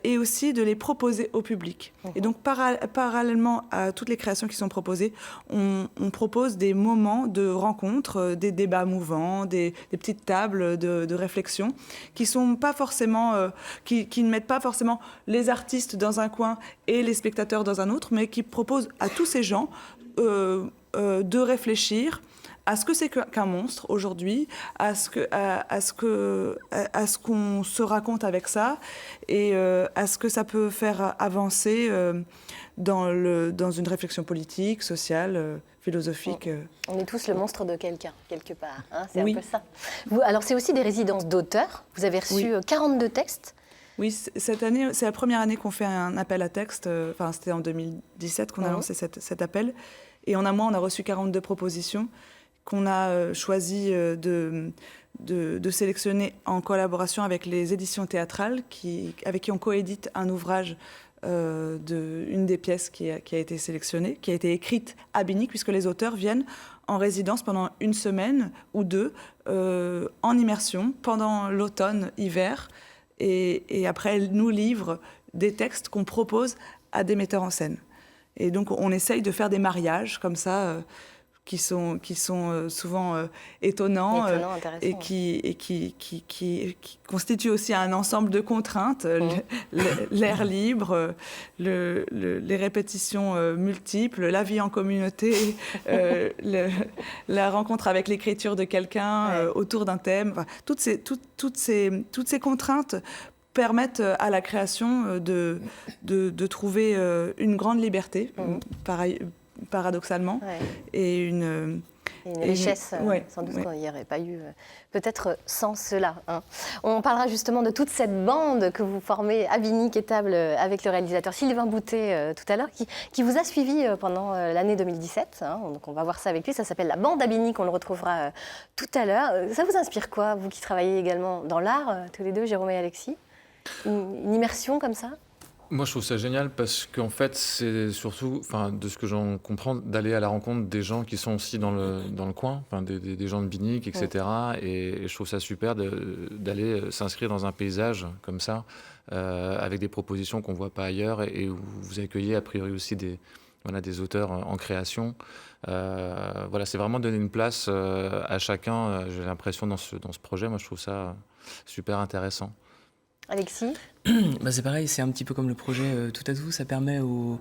et aussi de les proposer au public. Et donc, parallèlement à toutes les créations qui sont proposées, on propose des moments de rencontre, des débats mouvants, des petites tables de réflexion qui sont pas forcément, qui ne mettent pas forcément les artistes dans un coin et les spectateurs dans un autre, mais qui proposent à tous ces gens de réfléchir à ce que c'est qu'un monstre aujourd'hui, à ce qu'on se raconte avec ça, et à ce que ça peut faire avancer dans une réflexion politique, sociale, philosophique. On est tous le monstre de quelqu'un, quelque part. Hein, c'est un peu ça. Alors, c'est aussi des résidences d'auteurs. Vous avez reçu 42 textes. Oui, cette année, c'est la première année qu'on fait un appel à texte. Enfin, c'était en 2017 qu'on a lancé cet appel. Et en un mois, on a reçu 42 propositions qu'on a choisi de sélectionner en collaboration avec les éditions théâtrales avec qui on coédite un ouvrage une des pièces qui a été sélectionnée, qui a été écrite à Binic, puisque les auteurs viennent en résidence pendant une semaine ou deux, en immersion, pendant l'automne-hiver, et après elles nous livrent des textes qu'on propose à des metteurs en scène. Et donc on essaye de faire des mariages comme ça, qui sont souvent étonnants et qui constituent aussi un ensemble de contraintes, l'air libre, les répétitions multiples, la vie en communauté, la rencontre avec l'écriture de quelqu'un autour d'un thème. Enfin, toutes ces contraintes permettent à la création de trouver une grande liberté, paradoxalement, et une richesse, sans doute qu'on n'y aurait pas eu peut-être sans cela. On parlera justement de toute cette bande que vous formez à Binic Étable avec le réalisateur Sylvain Boutet tout à l'heure, qui vous a suivi pendant l'année 2017. Donc on va voir ça avec lui, ça s'appelle La Bande à Binic, on le retrouvera tout à l'heure. Ça vous inspire quoi, vous qui travaillez également dans l'art, tous les deux, Jérôme et Alexis? Une immersion comme ça? Moi, je trouve ça génial parce qu'en fait, c'est surtout, de ce que j'en comprends, d'aller à la rencontre des gens qui sont aussi dans le coin, des gens de Binic, etc. Et je trouve ça super d'aller s'inscrire dans un paysage comme ça, avec des propositions qu'on ne voit pas ailleurs et où vous accueillez a priori aussi des auteurs en création. C'est vraiment donner une place à chacun, j'ai l'impression, dans ce projet. Moi, je trouve ça super intéressant. Alexis? C'est pareil, c'est un petit peu comme le projet Tout à Tout. Ça permet aux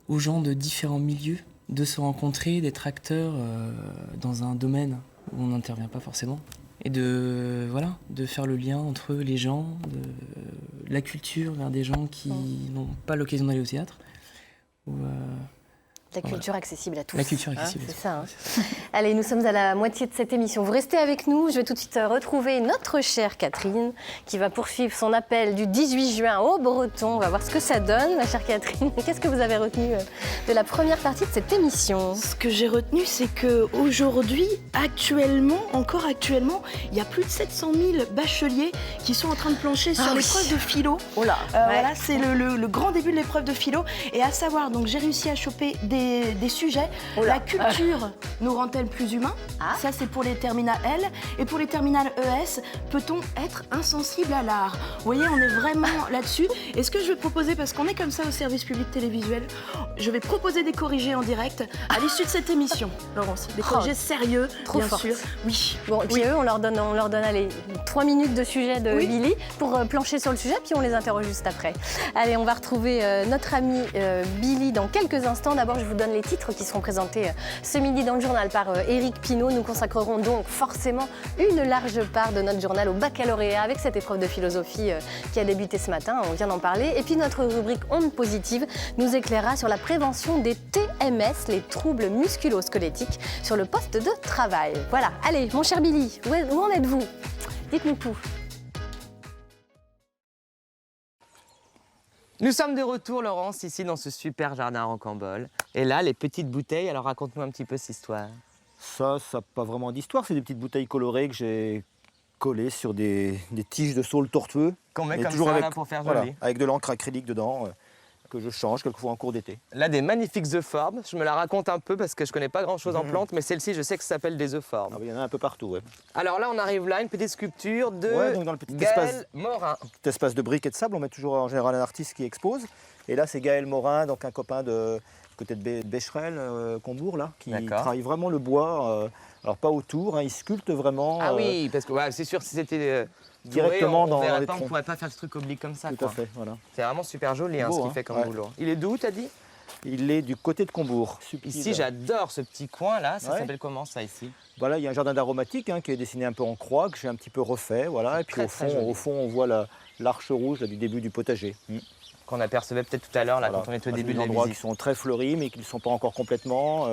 gens de différents milieux de se rencontrer, d'être acteurs dans un domaine où on n'intervient pas forcément. Et de faire le lien entre les gens, de la culture vers des gens qui n'ont pas l'occasion d'aller au théâtre. La culture accessible à tous. La culture accessible. C'est ça. Allez, nous sommes à la moitié de cette émission. Vous restez avec nous. Je vais tout de suite retrouver notre chère Catherine qui va poursuivre son appel du 18 juin au Breton. On va voir ce que ça donne, ma chère Catherine. Qu'est-ce que vous avez retenu de la première partie de cette émission? Ce que j'ai retenu, c'est qu'aujourd'hui, encore actuellement, il y a plus de 700 000 bacheliers qui sont en train de plancher sur l'épreuve de philo. Oh là. Voilà, c'est le grand début de l'épreuve de philo. Et à savoir, donc j'ai réussi à choper des sujets. La culture nous rend-elle plus humains? Ça, c'est pour les terminales L. Et pour les terminales ES, peut-on être insensible à l'art? Vous voyez, on est vraiment là-dessus. Et ce que je vais proposer, parce qu'on est comme ça au service public télévisuel, je vais proposer des corrigés en direct à l'issue de cette émission, Laurence. Des corrigés sérieux, bien sûr. Oui. Bon, et puis eux, on leur donne allez, 3 minutes de sujet de Billy pour plancher sur le sujet, puis on les interroge juste après. Allez, on va retrouver notre ami Billy dans quelques instants. D'abord, je vous donne les titres qui seront présentés ce midi dans le journal par Éric Pinault. Nous consacrerons donc forcément une large part de notre journal au baccalauréat avec cette épreuve de philosophie qui a débuté ce matin, on vient d'en parler. Et puis notre rubrique Ondes positives nous éclairera sur la prévention des TMS, les troubles musculo-squelettiques, sur le poste de travail. Voilà, allez, mon cher Billy, où en êtes-vous? Dites-nous tout. Nous sommes de retour, Laurence, ici dans ce super jardin à Rocambole. Et là, les petites bouteilles, alors raconte-nous un petit peu cette histoire. Ça n'a pas vraiment d'histoire, c'est des petites bouteilles colorées que j'ai collées sur des tiges de saule tortueux. Qu'on met comme ça, là, pour faire joli. Avec de l'encre acrylique dedans, que je change quelquefois en cours d'été. Là, des magnifiques euphorbes. Je me la raconte un peu parce que je connais pas grand-chose en plantes, mais celle-ci, je sais que ça s'appelle des euphorbes. Il y en a un peu partout, Alors là, on arrive là, une petite sculpture de donc dans le petit Gaël Morin. Petit espace de briques et de sable, on met toujours en général un artiste qui expose. Et là, c'est Gaël Morin, donc un copain de côté de Becherel, Combourg, là, qui travaille vraiment le bois. Alors pas autour, il sculpte vraiment. Ah oui, parce que c'est sûr, si c'était directement dans les troncs. On ne pourrait pas faire ce truc oblique comme ça. Tout à fait, voilà. C'est vraiment super joli ce qu'il fait comme boulot. Il est d'où, t'as dit? Il est du côté de Combourg. Ici, j'adore ce petit coin là. Ça s'appelle comment ça ici? Voilà, il y a un jardin d'aromatique qui est dessiné un peu en croix, que j'ai un petit peu refait, voilà. Et puis au fond, on voit l'arche rouge là, du début du potager. Qu'on apercevait peut-être tout à l'heure quand on était au début de la visite. Des endroits qui sont très fleuris, mais qui ne sont pas encore complètement,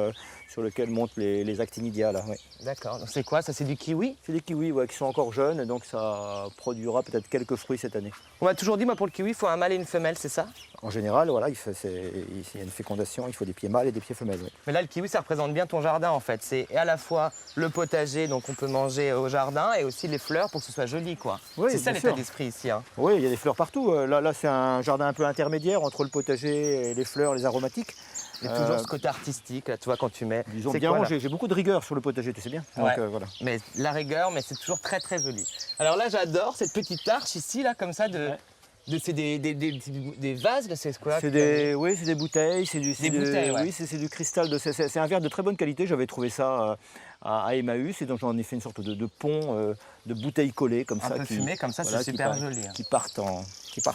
sur lesquels montent les actinidia là. D'accord. Donc c'est quoi ça? C'est du kiwi? C'est des kiwis qui sont encore jeunes, donc ça produira peut-être quelques fruits cette année. On m'a toujours dit, moi, pour le kiwi, il faut un mâle et une femelle, c'est ça? En général, voilà, il y a une fécondation, il faut des pieds mâles et des pieds femelles. Mais là, le kiwi, ça représente bien ton jardin en fait. C'est à la fois le potager, donc on peut manger au jardin, et aussi les fleurs pour que ce soit joli, quoi. Oui, c'est ça l'état d'esprit ici. Oui, il y a des fleurs partout. Là c'est un jardin un peu intermédiaire entre le potager et les fleurs, les aromatiques. Il y a toujours ce côté artistique, là, tu vois, quand tu mets. Disons bien, j'ai beaucoup de rigueur sur le potager, tu sais bien. Donc, voilà. Mais la rigueur, mais c'est toujours très très joli. Alors là, j'adore cette petite arche ici, là, comme ça, de C'est des vases, c'est quoi? Oui, c'est des bouteilles. Des bouteilles, ouais. Oui, c'est du cristal. C'est un verre de très bonne qualité. J'avais trouvé ça à Emmaüs et donc j'en ai fait une sorte de pont de bouteilles collées comme ça. Un peu fumé comme ça, c'est super joli. Qui partent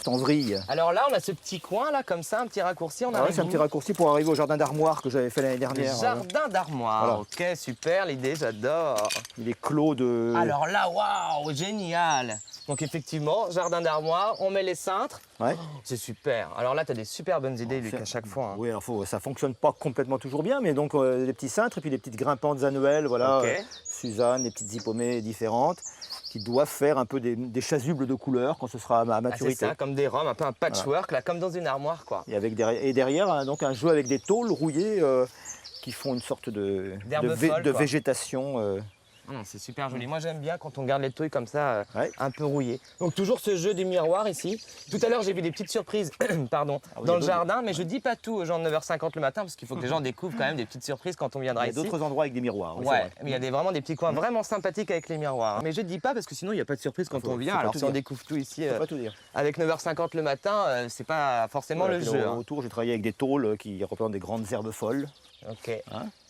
en vrille. Alors là, on a ce petit coin là comme ça, un petit raccourci. C'est un petit raccourci pour arriver au jardin d'armoire que j'avais fait l'année dernière. Le jardin d'armoire. Voilà. Ok, super l'idée, j'adore. Il est clos de. Alors là, waouh, génial. Donc effectivement, jardin d'armoire, on met les cintres. Ouais. Oh, c'est super. Alors là, tu as des super bonnes idées, Luc, à chaque fois. Hein. Oui, alors ça fonctionne pas complètement toujours bien, mais donc des petits cintres et puis des petites grimpantes annuelles, voilà. Okay. Suzanne, des petites hippomées différentes qui doivent faire un peu des chasubles de couleurs quand ce sera à maturité. C'est ça, comme des rhums, un peu un patchwork, là, comme dans une armoire, quoi. Et derrière, donc un jeu avec des tôles rouillées qui font une sorte de végétation. C'est super joli. Moi, j'aime bien quand on garde les touilles comme ça, un peu rouillées. Donc, toujours ce jeu du miroir ici. Tout à l'heure, j'ai vu des petites surprises pardon, dans le jardin, mais je dis pas tout aux gens de 9h50 le matin parce qu'il faut que les gens découvrent quand même des petites surprises quand on viendra ici. Il y a d'autres endroits avec des miroirs. Ouais, mais il y a vraiment des petits coins vraiment sympathiques avec les miroirs. Mais je dis pas parce que sinon, il n'y a pas de surprise quand on vient. Alors, si on découvre tout ici avec 9h50 le matin, c'est pas forcément le jeu. Autour, j'ai travaillé avec des tôles qui représentent des grandes herbes folles. Ok.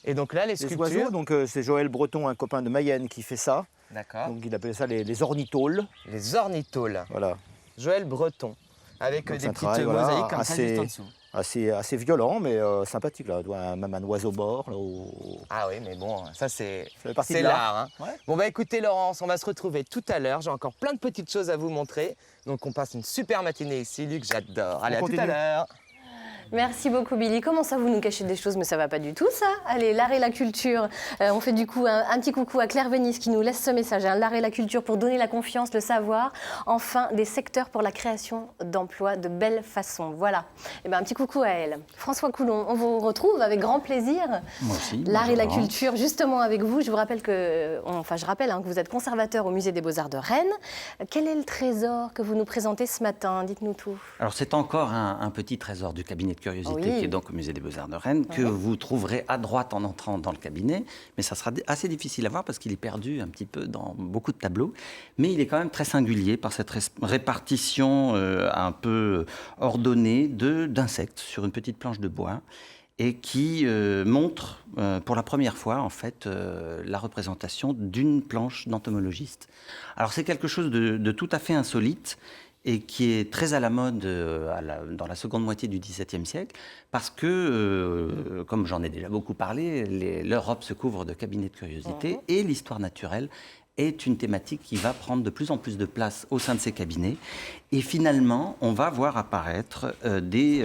Et donc là, les sculptures. Oiseaux, donc c'est Joël Breton, un copain de Mayenne, qui fait ça. D'accord. Donc il appelait ça les ornithôles. Les ornithôles. Voilà. Joël Breton, avec des petites mosaïques comme ça juste en dessous. Assez violent, mais sympathique là. Même un oiseau mort. Là, Ah oui, mais bon, ça c'est l'art. Hein. Ouais. Bon bah écoutez Laurence, on va se retrouver tout à l'heure. J'ai encore plein de petites choses à vous montrer. Donc on passe une super matinée ici, Luc, j'adore. Allez, à tout à l'heure. Merci beaucoup Billy. Comment ça vous nous cachez des choses, mais ça va pas du tout ça. Allez, l'art et la culture. On fait du coup un petit coucou à Claire Venise qui nous laisse ce message. L'art et la culture pour donner la confiance, le savoir. Enfin, des secteurs pour la création d'emplois de belle façon. Voilà. Et ben un petit coucou à elle. François Coulon, on vous retrouve avec grand plaisir. Moi aussi. L'art et la culture, justement avec vous. Je vous rappelle que vous êtes conservateur au Musée des Beaux-Arts de Rennes. Quel est le trésor que vous nous présentez ce matin? Dites-nous tout. Alors c'est encore un petit trésor du cabinet de curiosité qui est donc au Musée des Beaux-Arts de Rennes, que vous trouverez à droite en entrant dans le cabinet, mais ça sera assez difficile à voir parce qu'il est perdu un petit peu dans beaucoup de tableaux, mais il est quand même très singulier par cette répartition un peu ordonnée d'insectes sur une petite planche de bois et qui montre pour la première fois en fait la représentation d'une planche d'entomologiste. Alors c'est quelque chose de tout à fait insolite et qui est très à la mode dans la seconde moitié du XVIIe siècle, parce que, comme j'en ai déjà beaucoup parlé, l'Europe se couvre de cabinets de curiosité, et l'histoire naturelle est une thématique qui va prendre de plus en plus de place au sein de ces cabinets. Et finalement, on va voir apparaître des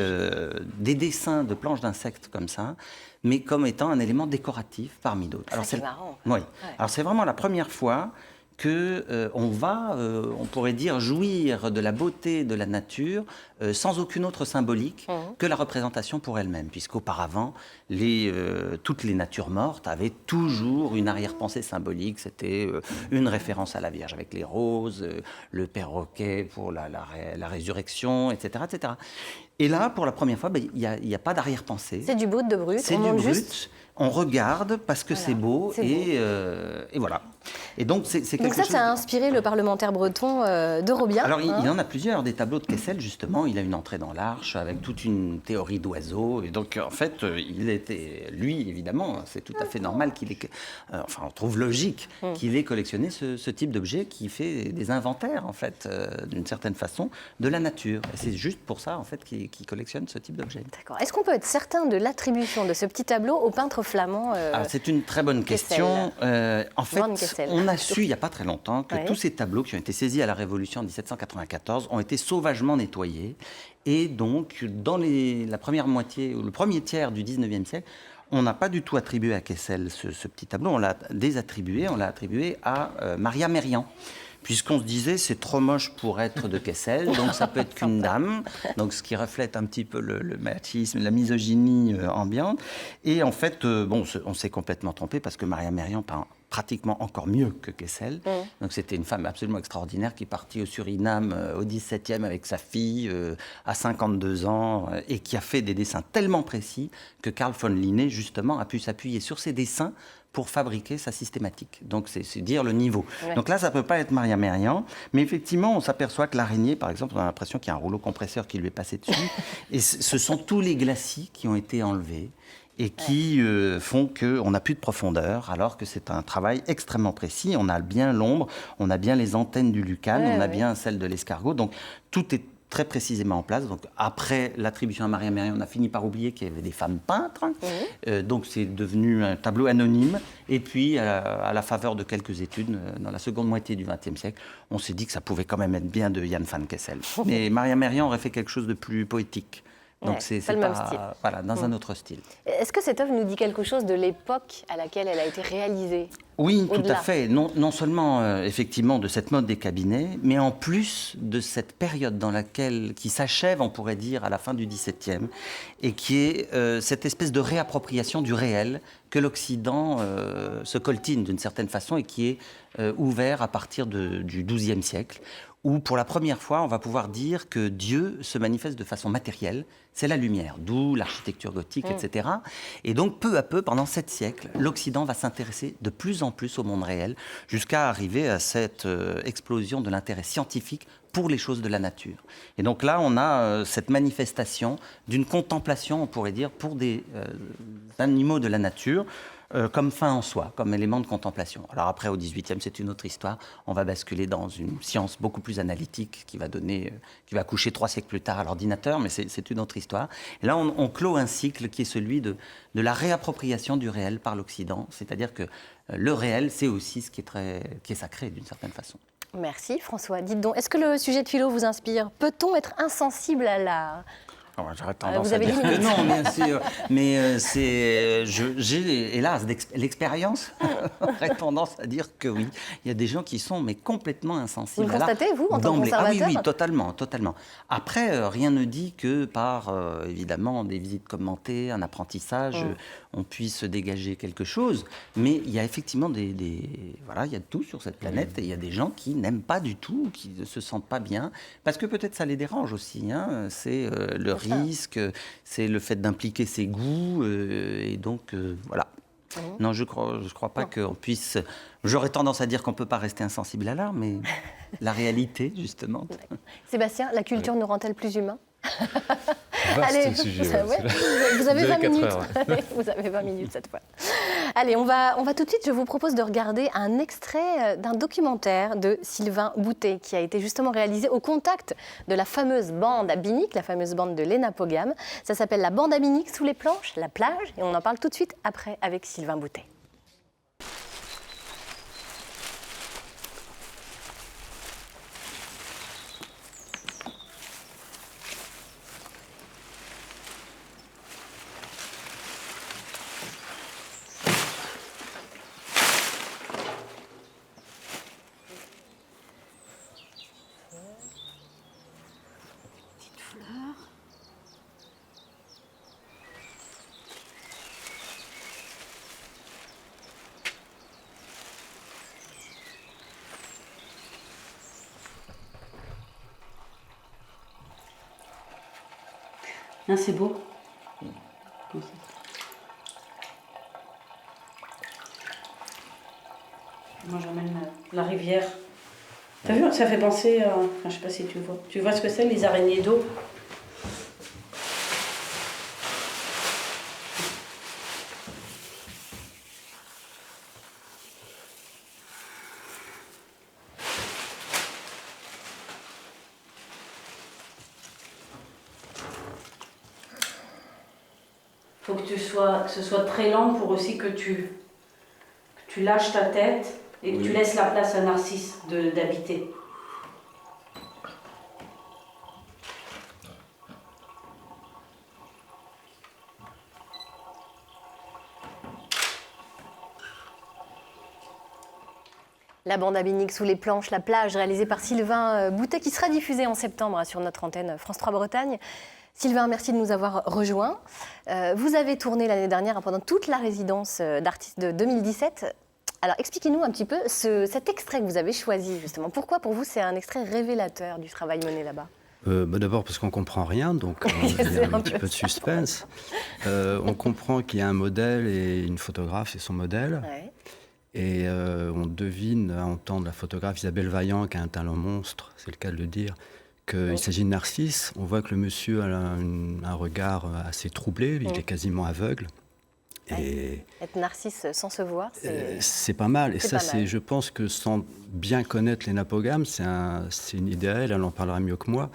dessins de planches d'insectes comme ça, mais comme étant un élément décoratif parmi d'autres. Alors c'est marrant. Oui. Ouais. Alors c'est vraiment la première fois qu'on va, on pourrait dire, jouir de la beauté de la nature sans aucune autre symbolique que la représentation pour elle-même, puisqu'auparavant, toutes les natures mortes avaient toujours une arrière-pensée symbolique. C'était une référence à la Vierge avec les roses, le perroquet pour la résurrection, etc., etc. Et là, pour la première fois, il n'y a pas d'arrière-pensée. C'est du brut de brut. C'est du brut. On regarde parce que c'est beau, et voilà. Et donc, c'est quelque chose... ça a inspiré le parlementaire breton de Robien. Alors, il en a plusieurs, des tableaux de Kessel, justement. Il a une entrée dans l'Arche avec toute une théorie d'oiseaux. Et donc, en fait, il était, lui, évidemment, c'est tout à fait normal qu'il ait... enfin, on trouve logique qu'il ait collectionné ce type d'objet qui fait des inventaires, en fait, d'une certaine façon, de la nature. Et c'est juste pour ça, en fait, qu'il collectionne ce type d'objet. D'accord. Est-ce qu'on peut être certain de l'attribution de ce petit tableau au peintre flamand c'est une très bonne question. En fait, on a su, il n'y a pas très longtemps, que tous ces tableaux qui ont été saisis à la Révolution en 1794 ont été sauvagement nettoyés. Et donc, dans la première moitié, ou le premier tiers du 19e siècle, on n'a pas du tout attribué à Kessel ce petit tableau. On l'a désattribué, on l'a attribué à Maria Merian. Puisqu'on se disait, c'est trop moche pour être de Kessel, donc ça peut être qu'une dame, donc ce qui reflète un petit peu le machisme, la misogynie ambiante. Et en fait, on s'est complètement trompé parce que Maria Merian peint pratiquement encore mieux que Kessel. Donc c'était une femme absolument extraordinaire qui est partie au Suriname au 17e avec sa fille à 52 ans et qui a fait des dessins tellement précis que Carl von Linné, justement, a pu s'appuyer sur ces dessins pour fabriquer sa systématique. Donc c'est dire le niveau. Ouais. Donc là, ça ne peut pas être Maria Merian, mais effectivement, on s'aperçoit que l'araignée, par exemple, on a l'impression qu'il y a un rouleau compresseur qui lui est passé dessus, et ce sont tous les glacis qui ont été enlevés et qui font qu'on n'a plus de profondeur, alors que c'est un travail extrêmement précis. On a bien l'ombre, on a bien les antennes du lucane, on a bien celle de l'escargot, donc tout est très précisément en place. Donc, après l'attribution à Maria Merian, on a fini par oublier qu'il y avait des femmes peintres. Donc, c'est devenu un tableau anonyme. Et puis, à la faveur de quelques études, dans la seconde moitié du XXe siècle, on s'est dit que ça pouvait quand même être bien de Jan van Kessel. Mais Maria Merian aurait fait quelque chose de plus poétique. Donc, c'est pas le même style. Voilà, dans un autre style. Est-ce que cette œuvre nous dit quelque chose de l'époque à laquelle elle a été réalisée ? Oui, tout à fait. Non seulement, effectivement, de cette mode des cabinets, mais en plus de cette période dans laquelle, qui s'achève, on pourrait dire, à la fin du XVIIe, et qui est cette espèce de réappropriation du réel que l'Occident se coltine d'une certaine façon et qui est ouvert à partir du XIIe siècle, où pour la première fois, on va pouvoir dire que Dieu se manifeste de façon matérielle, c'est la lumière, d'où l'architecture gothique, etc. Et donc, peu à peu, pendant 7 siècles, l'Occident va s'intéresser de plus en plus au monde réel, jusqu'à arriver à cette explosion de l'intérêt scientifique pour les choses de la nature. Et donc là, on a cette manifestation d'une contemplation, on pourrait dire, pour des animaux de la nature, comme fin en soi, comme élément de contemplation. Alors après, au XVIIIe, c'est une autre histoire. On va basculer dans une science beaucoup plus analytique qui va coucher 3 siècles plus tard à l'ordinateur, mais c'est une autre histoire. Et là, on clôt un cycle qui est celui de la réappropriation du réel par l'Occident, c'est-à-dire que le réel, c'est aussi ce qui est sacré d'une certaine façon. Merci François. Dites donc, est-ce que le sujet de philo vous inspire ? Peut-on être insensible à l'art ? J'aurais tendance à dire que non, bien sûr. Mais j'ai, hélas, l'expérience aurait tendance à dire que oui. Il y a des gens qui sont complètement insensibles. Vous le constatez, vous, en tant que conservateur ? Ah oui, totalement. Après, rien ne dit que par, évidemment, des visites commentées, un apprentissage, on puisse dégager quelque chose. Mais il y a effectivement voilà, il y a de tout sur cette planète. Et il y a des gens qui n'aiment pas du tout, qui ne se sentent pas bien. Parce que peut-être ça les dérange aussi. C'est le risque, c'est le fait d'impliquer ses goûts, et donc voilà. Non, je crois pas qu'on puisse... J'aurais tendance à dire qu'on ne peut pas rester insensible à l'art, mais la réalité, justement. Sébastien, la culture nous rend-elle plus humains ? Vaste sujet. Vous avez 20 minutes. Allez, vous avez 20 minutes cette fois. Allez, on va tout de suite, je vous propose de regarder un extrait d'un documentaire de Sylvain Boutet qui a été justement réalisé au contact de la fameuse bande à Binic, la fameuse bande de Léna Pogam. Ça s'appelle La bande à Binic, sous les planches, la plage, et on en parle tout de suite après avec Sylvain Boutet. Ah, c'est beau. Moi, j'emmène la rivière. T'as vu, ça fait penser à... Enfin, je sais pas si tu vois. Tu vois ce que c'est, les araignées d'eau? Faut que ce soit très lent pour aussi que tu lâches ta tête et que tu laisses la place à Narcisse d'habiter. La bande à Binic, sous les planches, la plage, réalisée par Sylvain Boutet, qui sera diffusée en septembre sur notre antenne France 3 Bretagne. Sylvain, merci de nous avoir rejoints. Vous avez tourné l'année dernière, pendant toute la résidence d'artistes de 2017, Alors, expliquez-nous un petit peu cet extrait que vous avez choisi, justement. Pourquoi, pour vous, c'est un extrait révélateur du travail mené là-bas? D'abord parce qu'on ne comprend rien, donc il y a un petit peu de suspense. On comprend qu'il y a un modèle et une photographe, c'est son modèle. Ouais. Et on devine, à entendre la photographe Isabelle Vaillant, qui a un talent monstre, c'est le cas de le dire, qu'il s'agit de Narcisse. On voit que le monsieur a un regard assez troublé, il est quasiment aveugle. Et être Narcisse sans se voir, c'est pas mal. Et ça, je pense que sans bien connaître Léna Pogam, c'est une idée à elle, elle en parlera mieux que moi.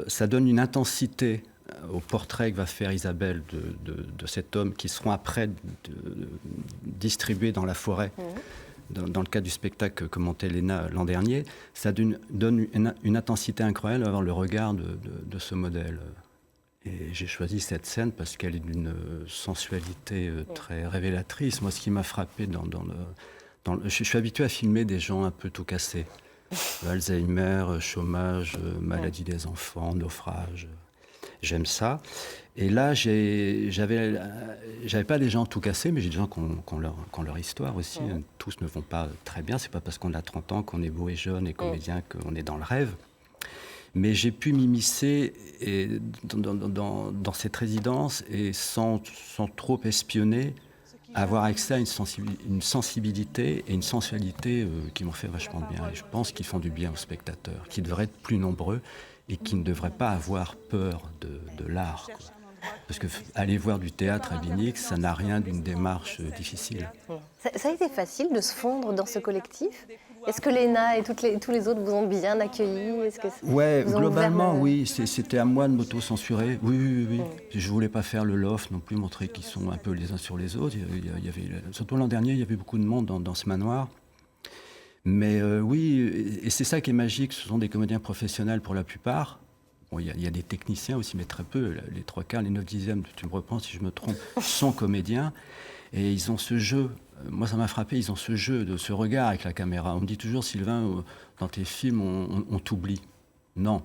Ça donne une intensité au portrait que va faire Isabelle de cet homme qui seront après distribués dans la forêt. Dans le cadre du spectacle que commentait Léna l'an dernier, ça donne une intensité incroyable à avoir le regard de ce modèle. Et j'ai choisi cette scène parce qu'elle est d'une sensualité très révélatrice. Moi, ce qui m'a frappé je suis habitué à filmer des gens un peu tout cassés. Alzheimer, chômage, maladie des enfants, naufrage. J'aime ça. Et là, j'avais pas des gens tout cassés, mais j'ai des gens qui ont leur histoire aussi. Tous ne vont pas très bien. C'est pas parce qu'on a 30 ans qu'on est beau et jeune et comédien qu'on est dans le rêve. Mais j'ai pu m'immiscer dans cette résidence et sans trop espionner, avoir accès à une sensibilité et une sensualité qui m'ont fait vachement bien. Et je pense qu'ils font du bien aux spectateurs, qui devraient être plus nombreux et qui ne devraient pas avoir peur de l'art, quoi. Parce que aller voir du théâtre à Binic, ça n'a rien d'une démarche difficile. Ça a été facile de se fondre dans ce collectif? Est-ce que Léna et tous les autres vous ont bien accueillis? Ouais, globalement, oui. C'était à moi de m'auto-censurer. Oui. Je ne voulais pas faire le loft non plus, montrer qu'ils sont un peu les uns sur les autres. Surtout l'an dernier, il y avait beaucoup de monde dans ce manoir. Mais oui, et c'est ça qui est magique. Ce sont des comédiens professionnels pour la plupart. Bon, il y a des techniciens aussi, mais très peu. Les 3/4, les 9/10, tu me reprends si je me trompe, sont comédiens. Et ils ont ce jeu, moi ça m'a frappé, ils ont ce jeu, ce regard avec la caméra. On me dit toujours, Sylvain, dans tes films, on t'oublie. Non,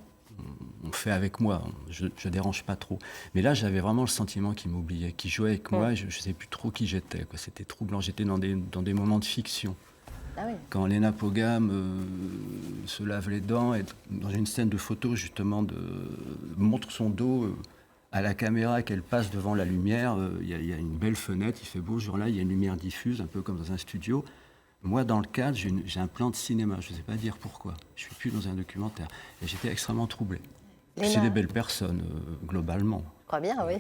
on fait avec moi, je ne dérange pas trop. Mais là, j'avais vraiment le sentiment qu'ils m'oubliaient, qu'ils jouaient avec moi, je ne sais plus trop qui j'étais. C'était troublant, j'étais dans des moments de fiction. Ah oui. Quand Léna Pogam se lave les dents, et dans une scène de photo, justement, montre son dos à la caméra, qu'elle passe devant la lumière, il y a une belle fenêtre, il fait beau ce jour-là, il y a une lumière diffuse, un peu comme dans un studio. Moi, dans le cadre, j'ai un plan de cinéma, je ne sais pas dire pourquoi. Je ne suis plus dans un documentaire. Et j'étais extrêmement troublé. C'est des belles personnes, globalement. Je crois bien, oui.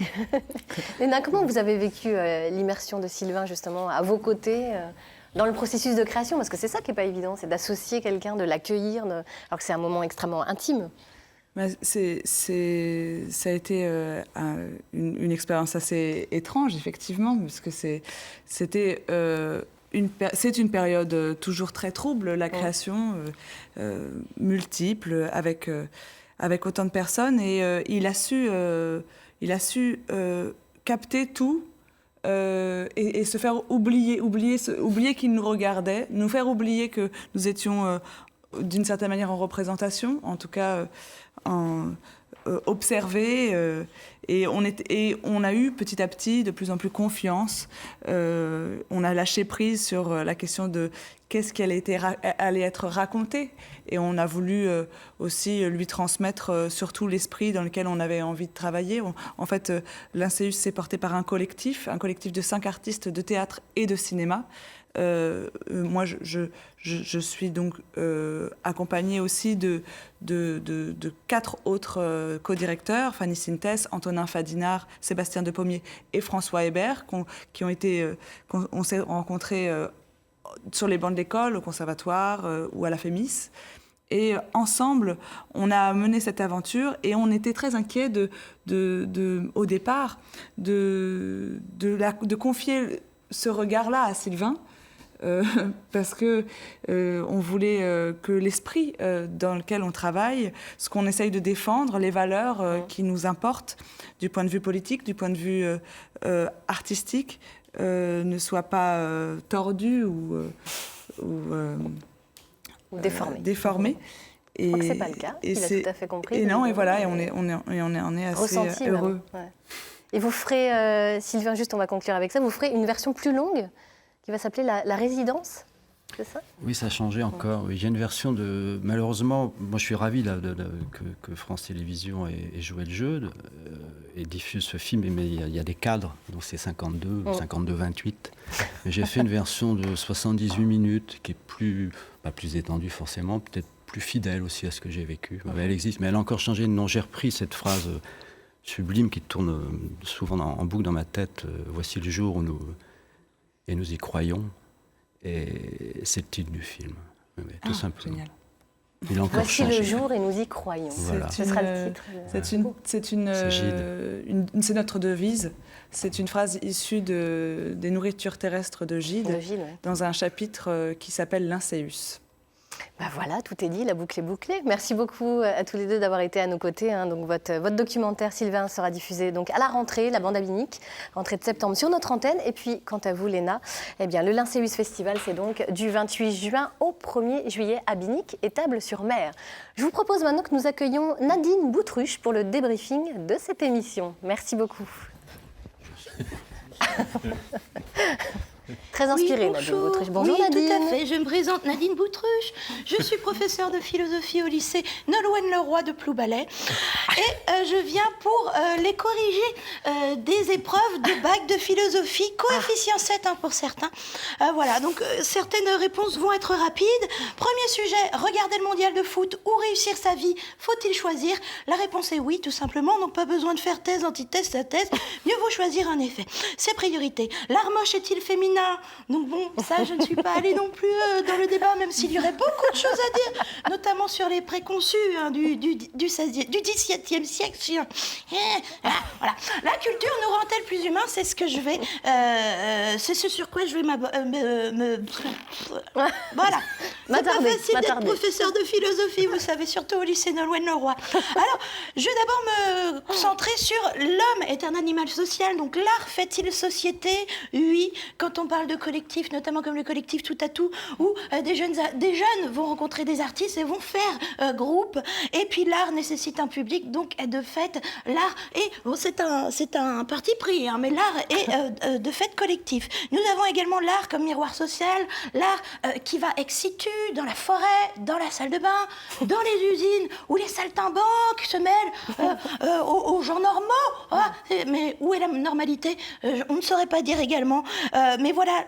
Léna, comment vous avez vécu l'immersion de Sylvain, justement, à vos côtés dans le processus de création? Parce que c'est ça qui n'est pas évident, c'est d'associer quelqu'un, de l'accueillir, alors que c'est un moment extrêmement intime. Ça a été une expérience assez étrange, effectivement, parce que c'est une période toujours très trouble, la création, multiple, avec autant de personnes. Et il a su capter tout et se faire oublier qu'il nous regardait, nous faire oublier que nous étions d'une certaine manière en représentation, en tout cas observés, et on a eu petit à petit de plus en plus confiance. On a lâché prise sur la question de qu'est-ce qui allait être raconté, et on a voulu aussi lui transmettre surtout l'esprit dans lequel on avait envie de travailler. En fait, l'Inceus s'est porté par un collectif de 5 artistes de théâtre et de cinéma. Moi, je suis donc accompagnée aussi de 4 autres co-directeurs, Fanny Sintès, Antonin Fadinard, Sébastien Depommier et François Hébert, qu'on s'est rencontrés sur les bancs de l'école, au conservatoire ou à la Fémis. Et ensemble, on a mené cette aventure, et on était très inquiets au départ de confier ce regard-là à Sylvain, parce que on voulait que l'esprit dans lequel on travaille, ce qu'on essaye de défendre, les valeurs qui nous importent du point de vue politique, du point de vue artistique, ne soient pas tordues ou déformées. Je crois que c'est pas le cas. Il a tout à fait compris. Et non, et voilà, et on est assez ressenti, heureux. Ouais. Et vous ferez, Sylvain, juste on va conclure avec ça, vous ferez une version plus longue qui va s'appeler la résidence, c'est ça? Oui, ça a changé encore. Oui, il y a une version de... Malheureusement, moi je suis ravi là, que France Télévisions ait joué le jeu et diffuse ce film, mais il y a des cadres, donc c'est 52, 52-28. J'ai fait une version de 78 minutes qui est pas plus étendue forcément, peut-être plus fidèle aussi à ce que j'ai vécu. Elle existe, mais elle a encore changé de nom. J'ai repris cette phrase sublime qui tourne souvent en boucle dans ma tête. Voici le jour où nous y croyons. Et c'est le titre du film, tout simplement. Génial. Il a encore Voici changé. le jour et nous y croyons. Voilà. Ce sera le titre. C'est notre devise. C'est une phrase issue des nourritures terrestres de Gide, dans un chapitre qui s'appelle l'Incéus. Ben voilà, tout est dit, la boucle est bouclée. Merci beaucoup à tous les deux d'avoir été à nos côtés. Donc votre documentaire, Sylvain, sera diffusé donc à la rentrée, la bande à Binic, rentrée de septembre sur notre antenne. Et puis, quant à vous, Léna, eh bien, le Lincéus Festival, c'est donc du 28 juin au 1er juillet à Binic et Table-sur-Mer. Je vous propose maintenant que nous accueillions Nadine Boutruche pour le débriefing de cette émission. Merci beaucoup. Très inspirée, Nadine Boutruche. Bonjour oui, Nadine. Tout à fait. Je me présente Nadine Boutruche. Je suis professeure de philosophie au lycée Nolwenn-Leroy de Ploubalay. Et je viens pour les corriger des épreuves de bac de philosophie, coefficient 7 pour certains. Voilà, donc certaines réponses vont être rapides. Premier sujet, regarder le mondial de foot ou réussir sa vie, faut-il choisir? La réponse est oui, tout simplement. Donc pas besoin de faire thèse, antithèse, synthèse. Mieux vaut choisir un effet. Ses priorités. L'art moche est-il féminin? Donc bon, ça, je ne suis pas allée non plus dans le débat, même s'il y aurait beaucoup de choses à dire, notamment sur les préconçus du XVIIe siècle. Voilà. La culture nous rend-elle plus humains? C'est ce que je vais... c'est ce sur quoi je vais Voilà. C'est pas facile d'être professeur de philosophie, vous savez, surtout au lycée Nolwenn-Leroy. Alors, je vais d'abord me concentrer sur l'homme est un animal social, donc l'art fait-il société? Oui, quand on parle de collectifs, notamment comme le collectif Tout à Tout, où des jeunes vont rencontrer des artistes et vont faire groupe. Et puis l'art nécessite un public, donc de fait, l'art est... Bon, c'est un parti pris, hein, mais l'art est de fait collectif. Nous avons également l'art comme miroir social, l'art qui va ex situ, dans la forêt, dans la salle de bain, dans les usines, où les saltimbanques se mêlent aux gens normaux. Mais où est la normalité? On ne saurait pas dire également. Mais voilà,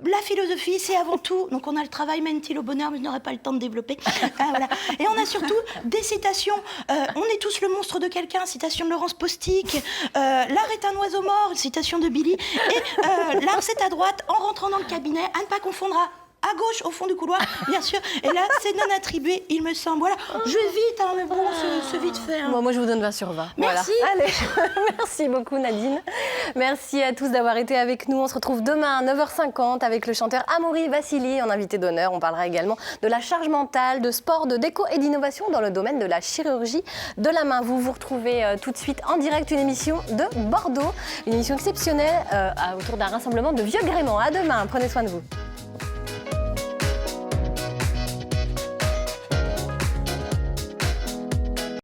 la philosophie, c'est avant tout... Donc on a le travail mène-t-il au bonheur, mais je n'aurai pas le temps de développer. Voilà. Et on a surtout des citations. On est tous le monstre de quelqu'un, citation de Laurence Postic. L'art est un oiseau mort, citation de Billy. Et l'art, c'est à droite, en rentrant dans le cabinet, à ne pas confondre à gauche, au fond du couloir, bien sûr. Et là, c'est non attribué, il me semble. Voilà, je vais vite, hein, mais bon, c'est vite fait. Hein. Bon, moi, je vous donne 20 sur 20. Merci. Voilà. Allez, merci beaucoup, Nadine. Merci à tous d'avoir été avec nous. On se retrouve demain à 9h50 avec le chanteur Amaury Vassili en invité d'honneur. On parlera également de la charge mentale, de sport, de déco et d'innovation dans le domaine de la chirurgie de la main. Vous retrouvez tout de suite en direct une émission de Bordeaux, une émission exceptionnelle autour d'un rassemblement de vieux gréments. À demain, prenez soin de vous.